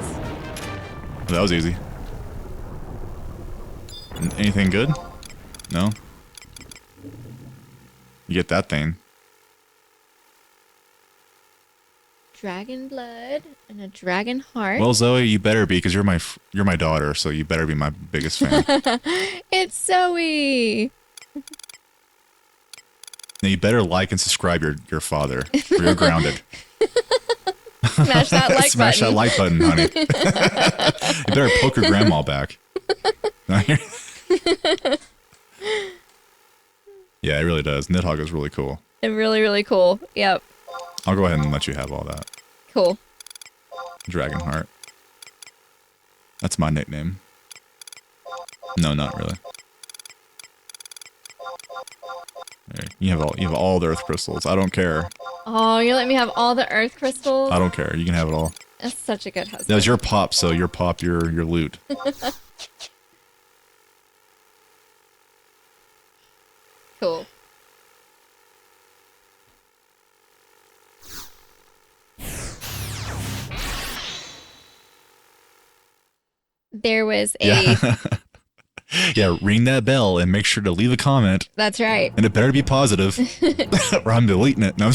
That was easy. Anything good? No? You get that thing. Dragon blood and a dragon heart. Well, Zoe, you better be, because you're my daughter, so you better be my biggest fan. It's Zoe! Now you better like and subscribe your father, or you're grounded. Smash that like Smash button. that like button, honey. You better poke your grandma back. Yeah, it really does. Nidhogg is really cool. Really, really cool. Yep. I'll go ahead and let you have all that. Cool. Dragonheart. That's my nickname. No, not really. There, you have all the earth crystals. I don't care. Oh, you let me have all the earth crystals? I don't care. You can have it all. That's such a good husband. That was your pop, so your loot. Cool. There was a... Yeah. Yeah, ring that bell and make sure to leave a comment. That's right. And it better be positive, or I'm deleting it. No,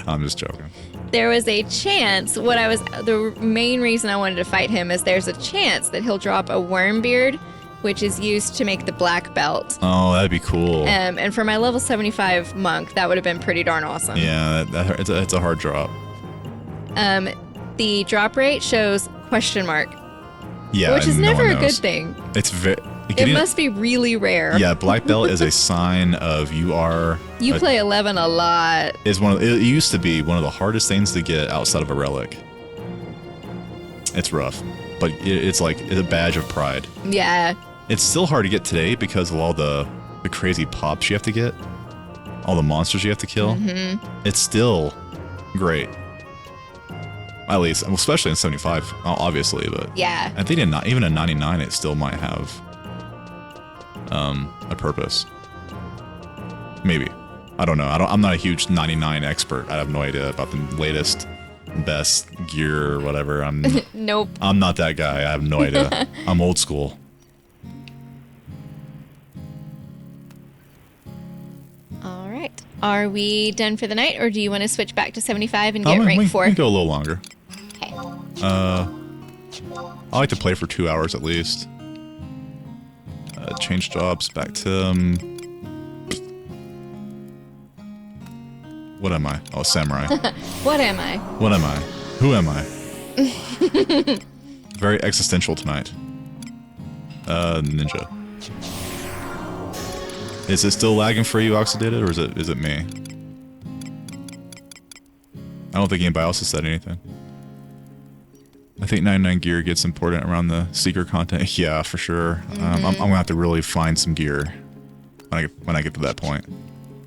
I'm just joking. There was a chance, the main reason I wanted to fight him is there's a chance that he'll drop a worm beard, which is used to make the black belt. Oh, that'd be cool. And for my level 75 monk, that would have been pretty darn awesome. Yeah, it's a hard drop. The drop rate shows question mark. Yeah, which is no never one a good knows. thing. It's It must be really rare. Yeah, black belt is a sign of you are. You play 11 a lot. It used to be one of the hardest things to get outside of a relic. It's rough, but it's like a badge of pride. Yeah. It's still hard to get today because of all the crazy pops you have to get, all the monsters you have to kill. Mm-hmm. It's still great. At least, especially in 75, obviously, but Yeah. I think even in 99, it still might have a purpose. Maybe. I don't know. I'm not a huge 99 expert. I have no idea about the latest, best gear or whatever. Nope. I'm not that guy. I have no idea. I'm old school. All right. Are we done for the night, or do you want to switch back to 75 and Oh, get rank we 4? can go a little longer. Okay. I like to play for 2 hours at least. Change jobs back to what am I? Oh, samurai. What am I? What am I? Who am I? Very existential tonight. Ninja. Is it still lagging for you, Oxidated, or is it me? I don't think anybody else has said anything. I think 99 gear gets important around the seeker content. Yeah, for sure. I'm gonna have to really find some gear when I get to that point.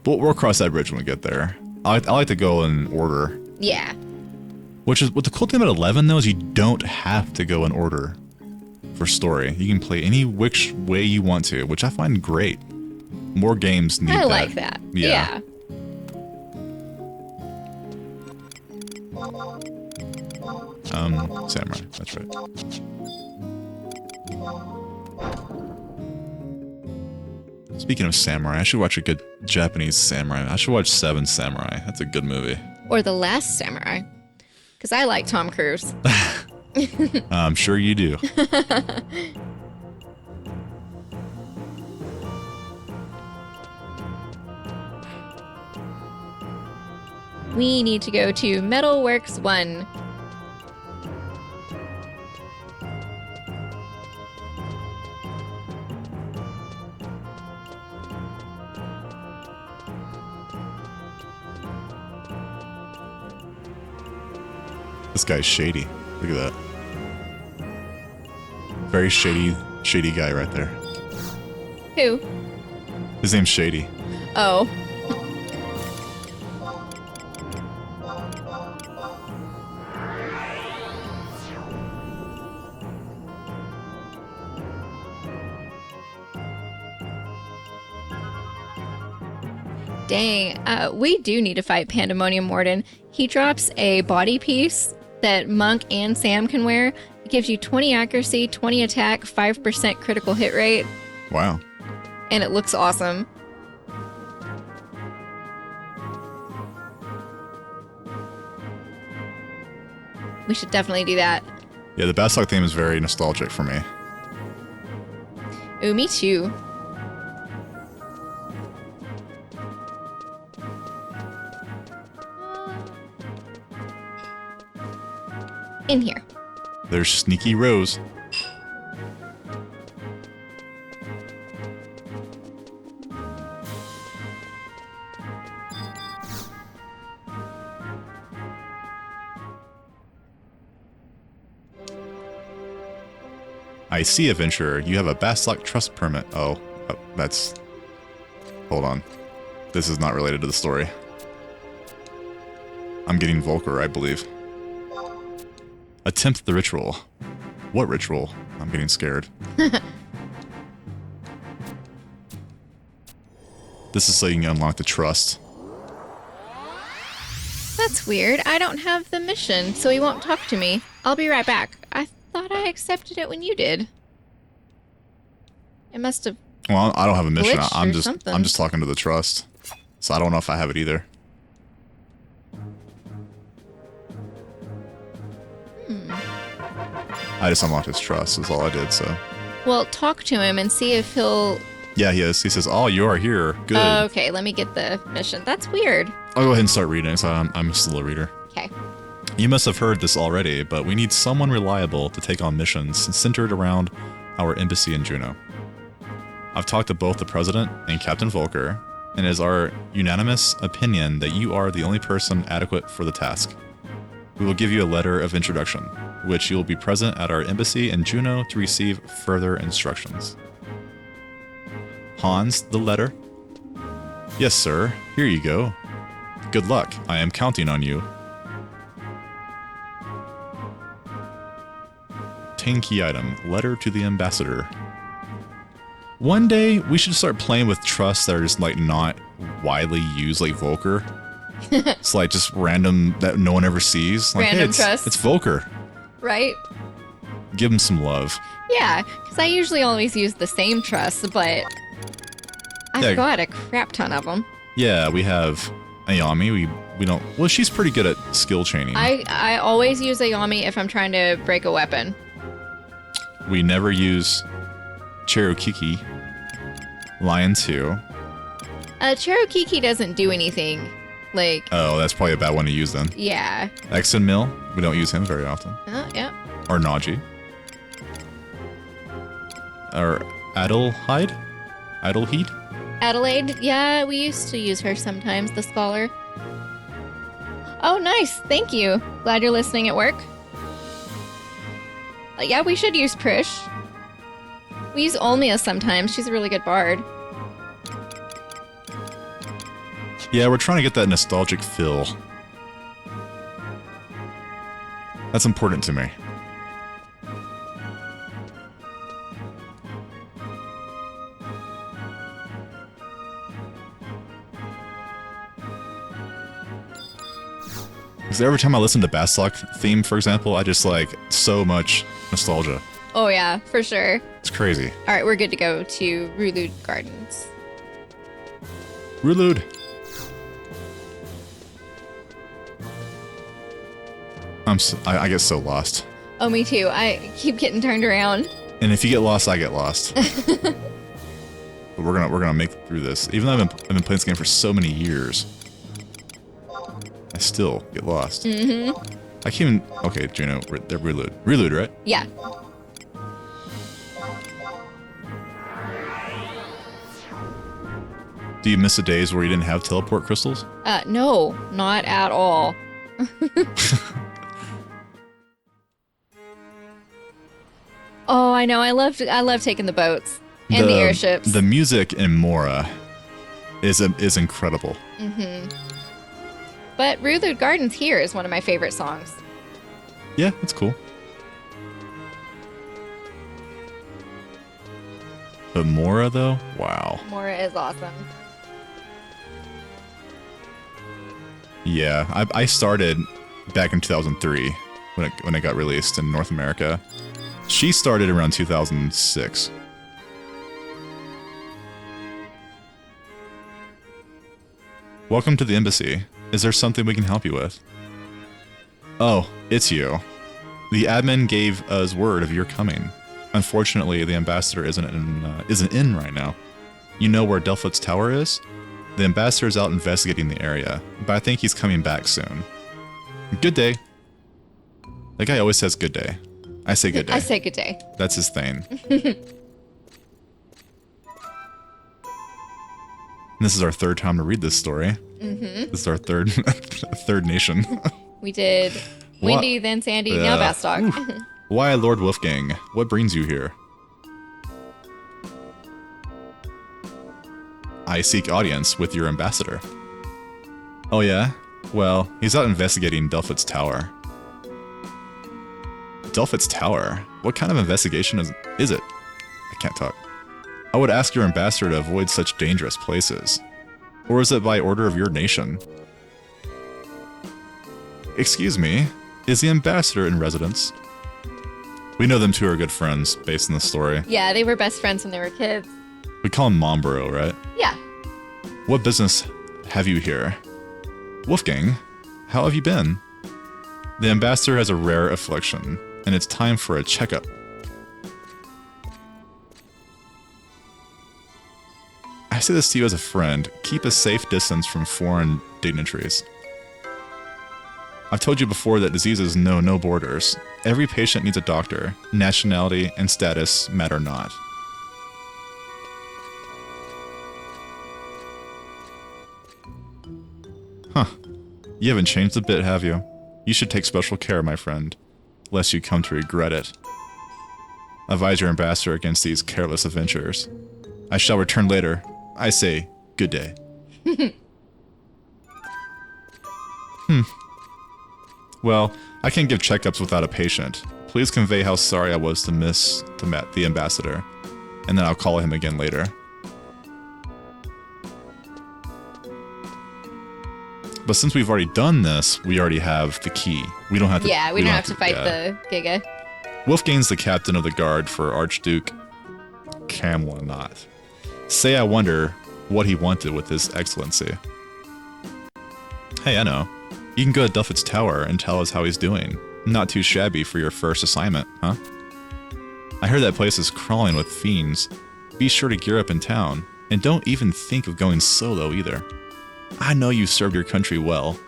But we'll cross that bridge when we get there. I like to go in order. Yeah. What the cool thing about 11 though is you don't have to go in order for story. You can play any which way you want to, which I find great. More games need that. I like that. Yeah. Samurai. That's right. Speaking of samurai, I should watch a good Japanese samurai. I should watch Seven Samurai. That's a good movie. Or The Last Samurai. Because I like Tom Cruise. I'm sure you do. We need to go to Metalworks 1. This guy's shady. Look at that. Very shady guy right there. Who? His name's Shady. Oh. Dang, we do need to fight Pandemonium Warden. He drops a body piece that Monk and Sam can wear. It gives you 20 accuracy, 20 attack, 5% critical hit rate. Wow. And it looks awesome. We should definitely do that. Yeah, the Bastok theme is very nostalgic for me. Ooh, me too. In here. There's Sneaky Rose. I see, adventurer. You have a Bastok trust permit. Oh, that's... Hold on. This is not related to the story. I'm getting Volker, I believe. Attempt the ritual. What ritual? I'm getting scared. This is so you can unlock the trust. That's weird. I don't have the mission, so he won't talk to me. I'll be right back. I thought I accepted it when you did. It must have... Well, I don't have a mission. glitched or I'm just talking to the trust. So I don't know if I have it either. I just unlocked his trust is all I did, so. Well, talk to him and see if he'll... Yeah, he is. He says, oh, you are here. Good. Okay, let me get the mission. That's weird. I'll go ahead and start reading, so I'm still a reader. Okay. You must have heard this already, but we need someone reliable to take on missions centered around our embassy in Juneau. I've talked to both the President and Captain Volker, and it is our unanimous opinion that you are the only person adequate for the task. We will give you a letter of introduction, which you will be present at our embassy in Juneau to receive further instructions. Hans, the letter? Yes, sir. Here you go. Good luck. I am counting on you. 10 key item. Letter to the ambassador. One day, we should start playing with trusts that are just, like, not widely used, like Volker. It's, like, just random that no one ever sees. Like, Random hey, trusts. It's Volker. Right? Give him some love. Yeah, because I usually always use the same trust, but I've got a crap ton of them. Yeah, we have Ayami. We don't... Well, she's pretty good at skill chaining. I always use Ayami if I'm trying to break a weapon. We never use Cherokee. Lion 2. Cherokee doesn't do anything. Like... Oh, that's probably a bad one to use then. Yeah. Exon Mill. We don't use him very often. Oh, yeah. Or Naji. Or Adelheid? Adelheid? Adelaide, yeah, we used to use her sometimes, the scholar. Oh, nice. Thank you. Glad you're listening at work. Yeah, we should use Prish. We use Olmia sometimes. She's a really good bard. Yeah, we're trying to get that nostalgic feel. That's important to me. Because every time I listen to Bastok theme, for example, I just like so much nostalgia. Oh yeah, for sure. It's crazy. All right, we're good to go to Rulude Gardens. Rulude. I get so lost. Oh, me too. I keep getting turned around. And if you get lost, I get lost. But we're gonna make it through this. Even though I've been playing this game for so many years, I still get lost. Mm-hmm. I can't even... Okay, Juno, they're Rulude. Rulude, right? Yeah. Do you miss the days where you didn't have teleport crystals? No, not at all. Oh, I know. I love taking the boats and the airships. The music in Mora is incredible. Mm-hmm. But Rulude Gardens here is one of my favorite songs. Yeah, it's cool. But Mora, though? Wow. Mora is awesome. Yeah, I started back in 2003 when it got released in North America. She started around 2006. Welcome to the embassy. Is there something we can help you with? Oh, it's you. The admin gave us word of your coming. Unfortunately, the ambassador isn't in right now. You know where Delpho's tower is? The ambassador is out investigating the area, but I think he's coming back soon. Good day. That guy always says good day. I say good day. I say good day. That's his thing. This is our third time to read this story. Mm-hmm. This is our third nation. We did Windy, then Sandy, now Bastok. Why, Lord Wolfgang? What brings you here? I seek audience with your ambassador. Oh yeah? Well, he's out investigating Delpho's tower. Delpho's tower? What kind of investigation is it? I can't talk. I would ask your ambassador to avoid such dangerous places. Or is it by order of your nation? Excuse me, is the ambassador in residence? We know them two are good friends, based on the story. Yeah, they were best friends when they were kids. We call him Mombro, right? Yeah. What business have you here? Wolfgang, how have you been? The ambassador has a rare affliction, and it's time for a checkup. I say this to you as a friend. Keep a safe distance from foreign dignitaries. I've told you before that diseases know no borders. Every patient needs a doctor. Nationality and status matter not. Huh. You haven't changed a bit, have you? You should take special care, my friend, lest you come to regret it. Advise your ambassador against these careless adventures. I shall return later. I say, good day. Well, I can't give checkups without a patient. Please convey how sorry I was to miss the ambassador, and then I'll call him again later. But since we've already done this, we already have the key. We don't have to... Yeah, we don't have to fight the Giga. Wolfgang's the captain of the guard for Archduke Camlanot. Say I wonder what he wanted with his excellency. Hey, I know. You can go to Delpho's tower and tell us how he's doing. Not too shabby for your first assignment, huh? I heard that place is crawling with fiends. Be sure to gear up in town, and don't even think of going solo either. I know you served your country well,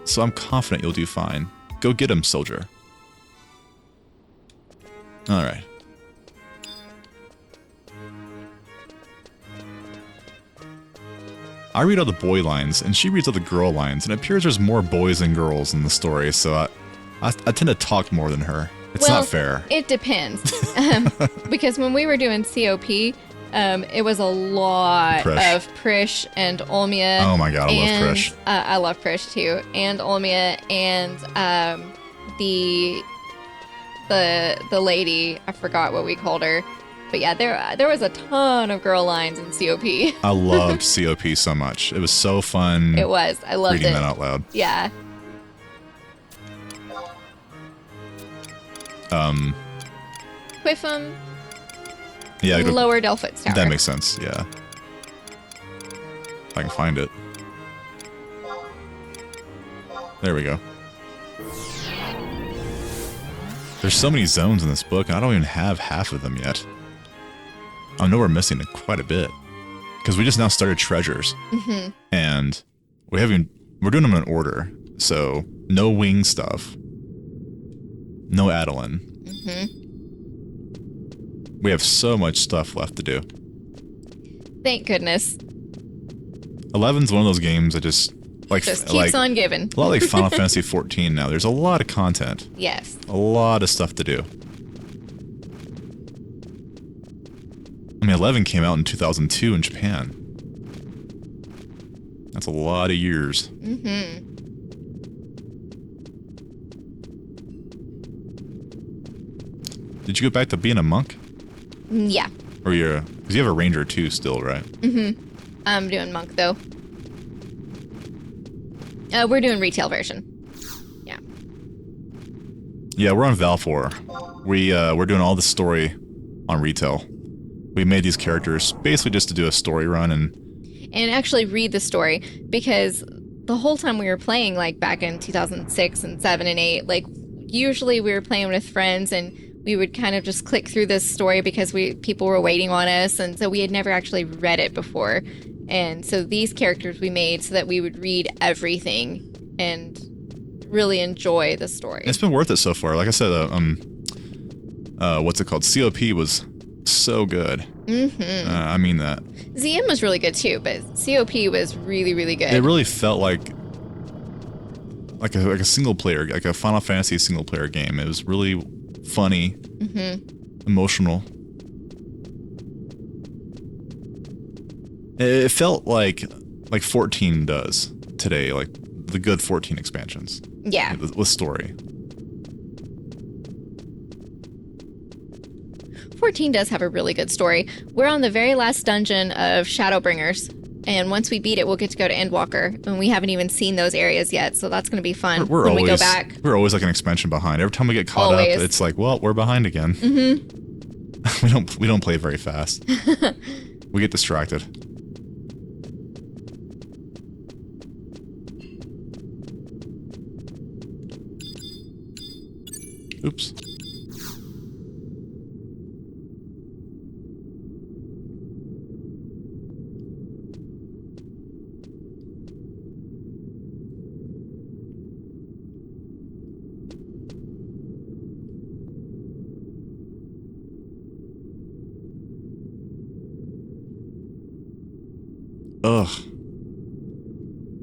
so I'm confident you'll do fine. Go get him, soldier. Alright. I read all the boy lines, and she reads all the girl lines, and it appears there's more boys than girls in the story, so I tend to talk more than her. It's not fair. It depends. Because when we were doing COP, it was a lot of Prish and Olmia. Oh my god, I love Prish. I love Prish too. And Olmia and the lady, I forgot what we called her. But yeah, there was a ton of girl lines in COP. I loved COP so much. It was so fun. It was. I loved reading that out loud. Yeah. Quiffum. Yeah. Lower Delphox Tower. That makes sense. Yeah. If I can find it. There we go. There's so many zones in this book, and I don't even have half of them yet. I know we're missing quite a bit. Because we just now started treasures. Mm-hmm. And we're doing them in order. So, no wing stuff. No Adeline. Mm-hmm. We have so much stuff left to do. Thank goodness. 11's one of those games that just keeps on giving. A lot like Final Fantasy 14 now. There's a lot of content. Yes. A lot of stuff to do. I mean, 11 came out in 2002 in Japan. That's a lot of years. Mm-hmm. Did you go back to being a monk? Yeah. Or because you have a ranger too still, right? Mm-hmm. I'm doing monk though. We're doing retail version. Yeah. Yeah, we're on Valfor. We're doing all the story on retail. We made these characters basically just to do a story run and actually read the story, because the whole time we were playing, like back in 2006 and 7 and 8, like usually we were playing with friends and we would kind of just click through this story because people were waiting on us, and so we had never actually read it before. And so these characters we made so that we would read everything and really enjoy the story. It's been worth it so far. Like I said, what's it called? COP was so good. Mm-hmm. I mean that. ZM was really good too, but COP was really, really good. It really felt like a single player, like a Final Fantasy single player game. It was really funny, emotional. It felt like 14 does today, like the good 14 expansions. Yeah. With story. 14 does have a really good story. We're on the very last dungeon of Shadowbringers, and once we beat it, we'll get to go to Endwalker, and we haven't even seen those areas yet, so that's going to be fun when we go back. We're always like an expansion behind. Every time we get caught up, it's like, well, we're behind again. Mm-hmm. we don't play very fast. We get distracted. Oops. Ugh.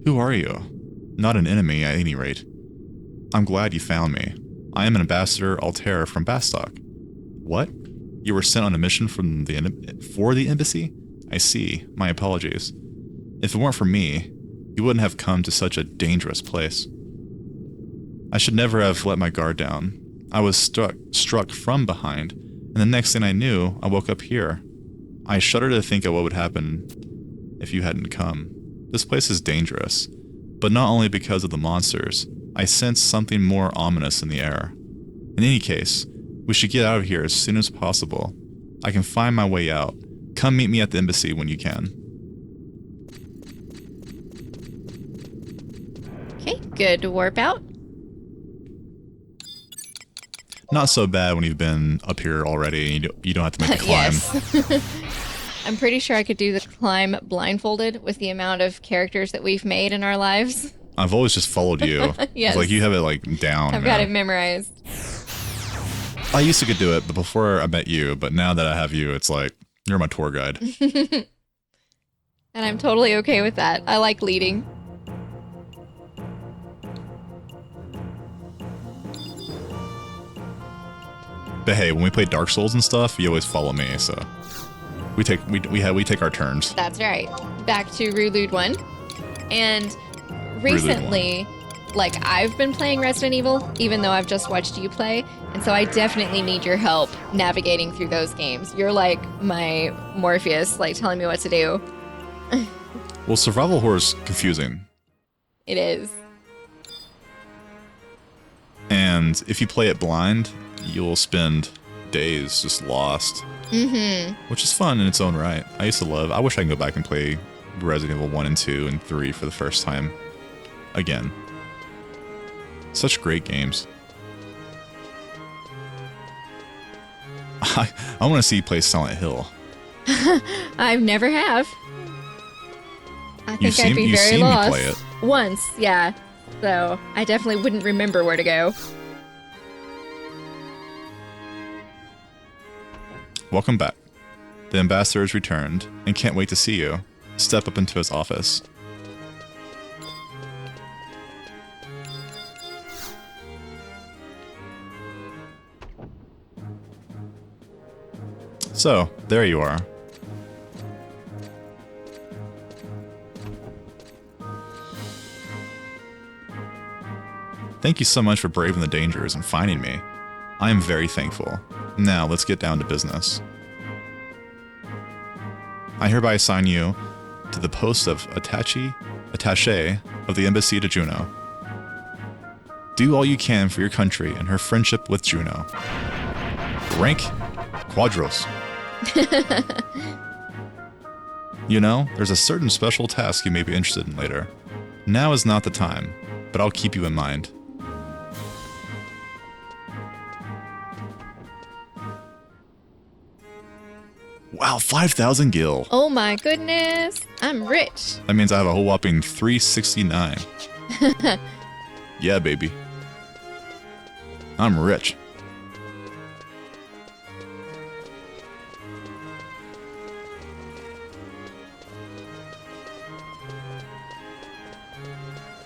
Who are you? Not an enemy, at any rate. I'm glad you found me. I am an ambassador Altair from Bastok. What? You were sent on a mission for the embassy? I see. My apologies. If it weren't for me, you wouldn't have come to such a dangerous place. I should never have let my guard down. I was struck from behind, and the next thing I knew, I woke up here. I shudder to think of what would happen if you hadn't come. This place is dangerous, but not only because of the monsters. I sense something more ominous in the air. In any case, we should get out of here as soon as possible. I can find my way out. Come meet me at the embassy when you can. Okay, good to warp out. Not so bad when you've been up here already and you don't have to make the climb. Yes. I'm pretty sure I could do the climb blindfolded with the amount of characters that we've made in our lives. I've always just followed you. Yes. It's like you have it like down. I've got it memorized. I used to could do it, but before I met you, but now that I have you, it's like you're my tour guide. And I'm totally okay with that. I like leading. But hey, when we play Dark Souls and stuff, you always follow me, so we take our turns. That's right. Back to Rulude 1. And recently, like, I've been playing Resident Evil, even though I've just watched you play, and so I definitely need your help navigating through those games. You're like my Morpheus, like telling me what to do. Well, survival horror is confusing. It is. And if you play it blind, you'll spend days just lost. Mm-hmm. Which is fun in its own right. I wish I could go back and play Resident Evil 1 and 2 and 3 for the first time again. Such great games. I want to see you play Silent Hill. I've never have. I think I'd be you've very seen lost. Me play it. Once, yeah. So I definitely wouldn't remember where to go. Welcome back. The ambassador has returned and can't wait to see you. Step up into his office. So, there you are. Thank you so much for braving the dangers and finding me. I am very thankful. Now, let's get down to business. I hereby assign you to the post of attaché of the embassy to Juno. Do all you can for your country and her friendship with Juno. Rank Quadros. You know, there's a certain special task you may be interested in later. Now is not the time, but I'll keep you in mind. Wow, 5,000 gil. Oh my goodness. I'm rich. That means I have a whole whopping 369. Yeah, baby. I'm rich.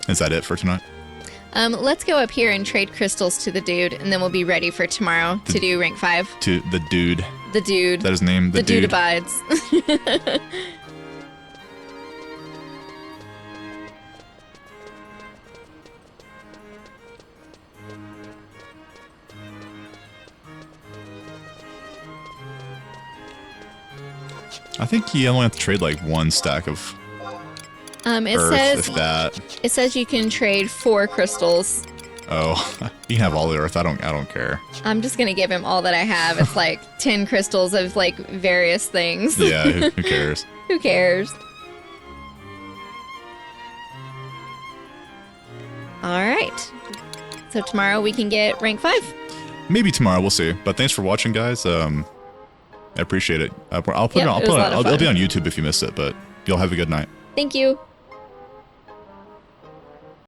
Is that it for tonight? Let's go up here and trade crystals to the dude, and then we'll be ready for tomorrow to do rank 5. To the dude. The dude. That is his name? The dude abides. I think you only have to trade like one stack of Earth, if that. It says you can trade 4 crystals. Oh, you can have all the Earth. I don't care. I'm just gonna give him all that I have. It's like 10 crystals of like various things. Yeah, who cares? Who cares? All right. So tomorrow we can get rank 5. Maybe tomorrow, we'll see. But thanks for watching, guys. I appreciate it. I'll put it on. It'll be on YouTube if you missed it. But you'll have a good night. Thank you.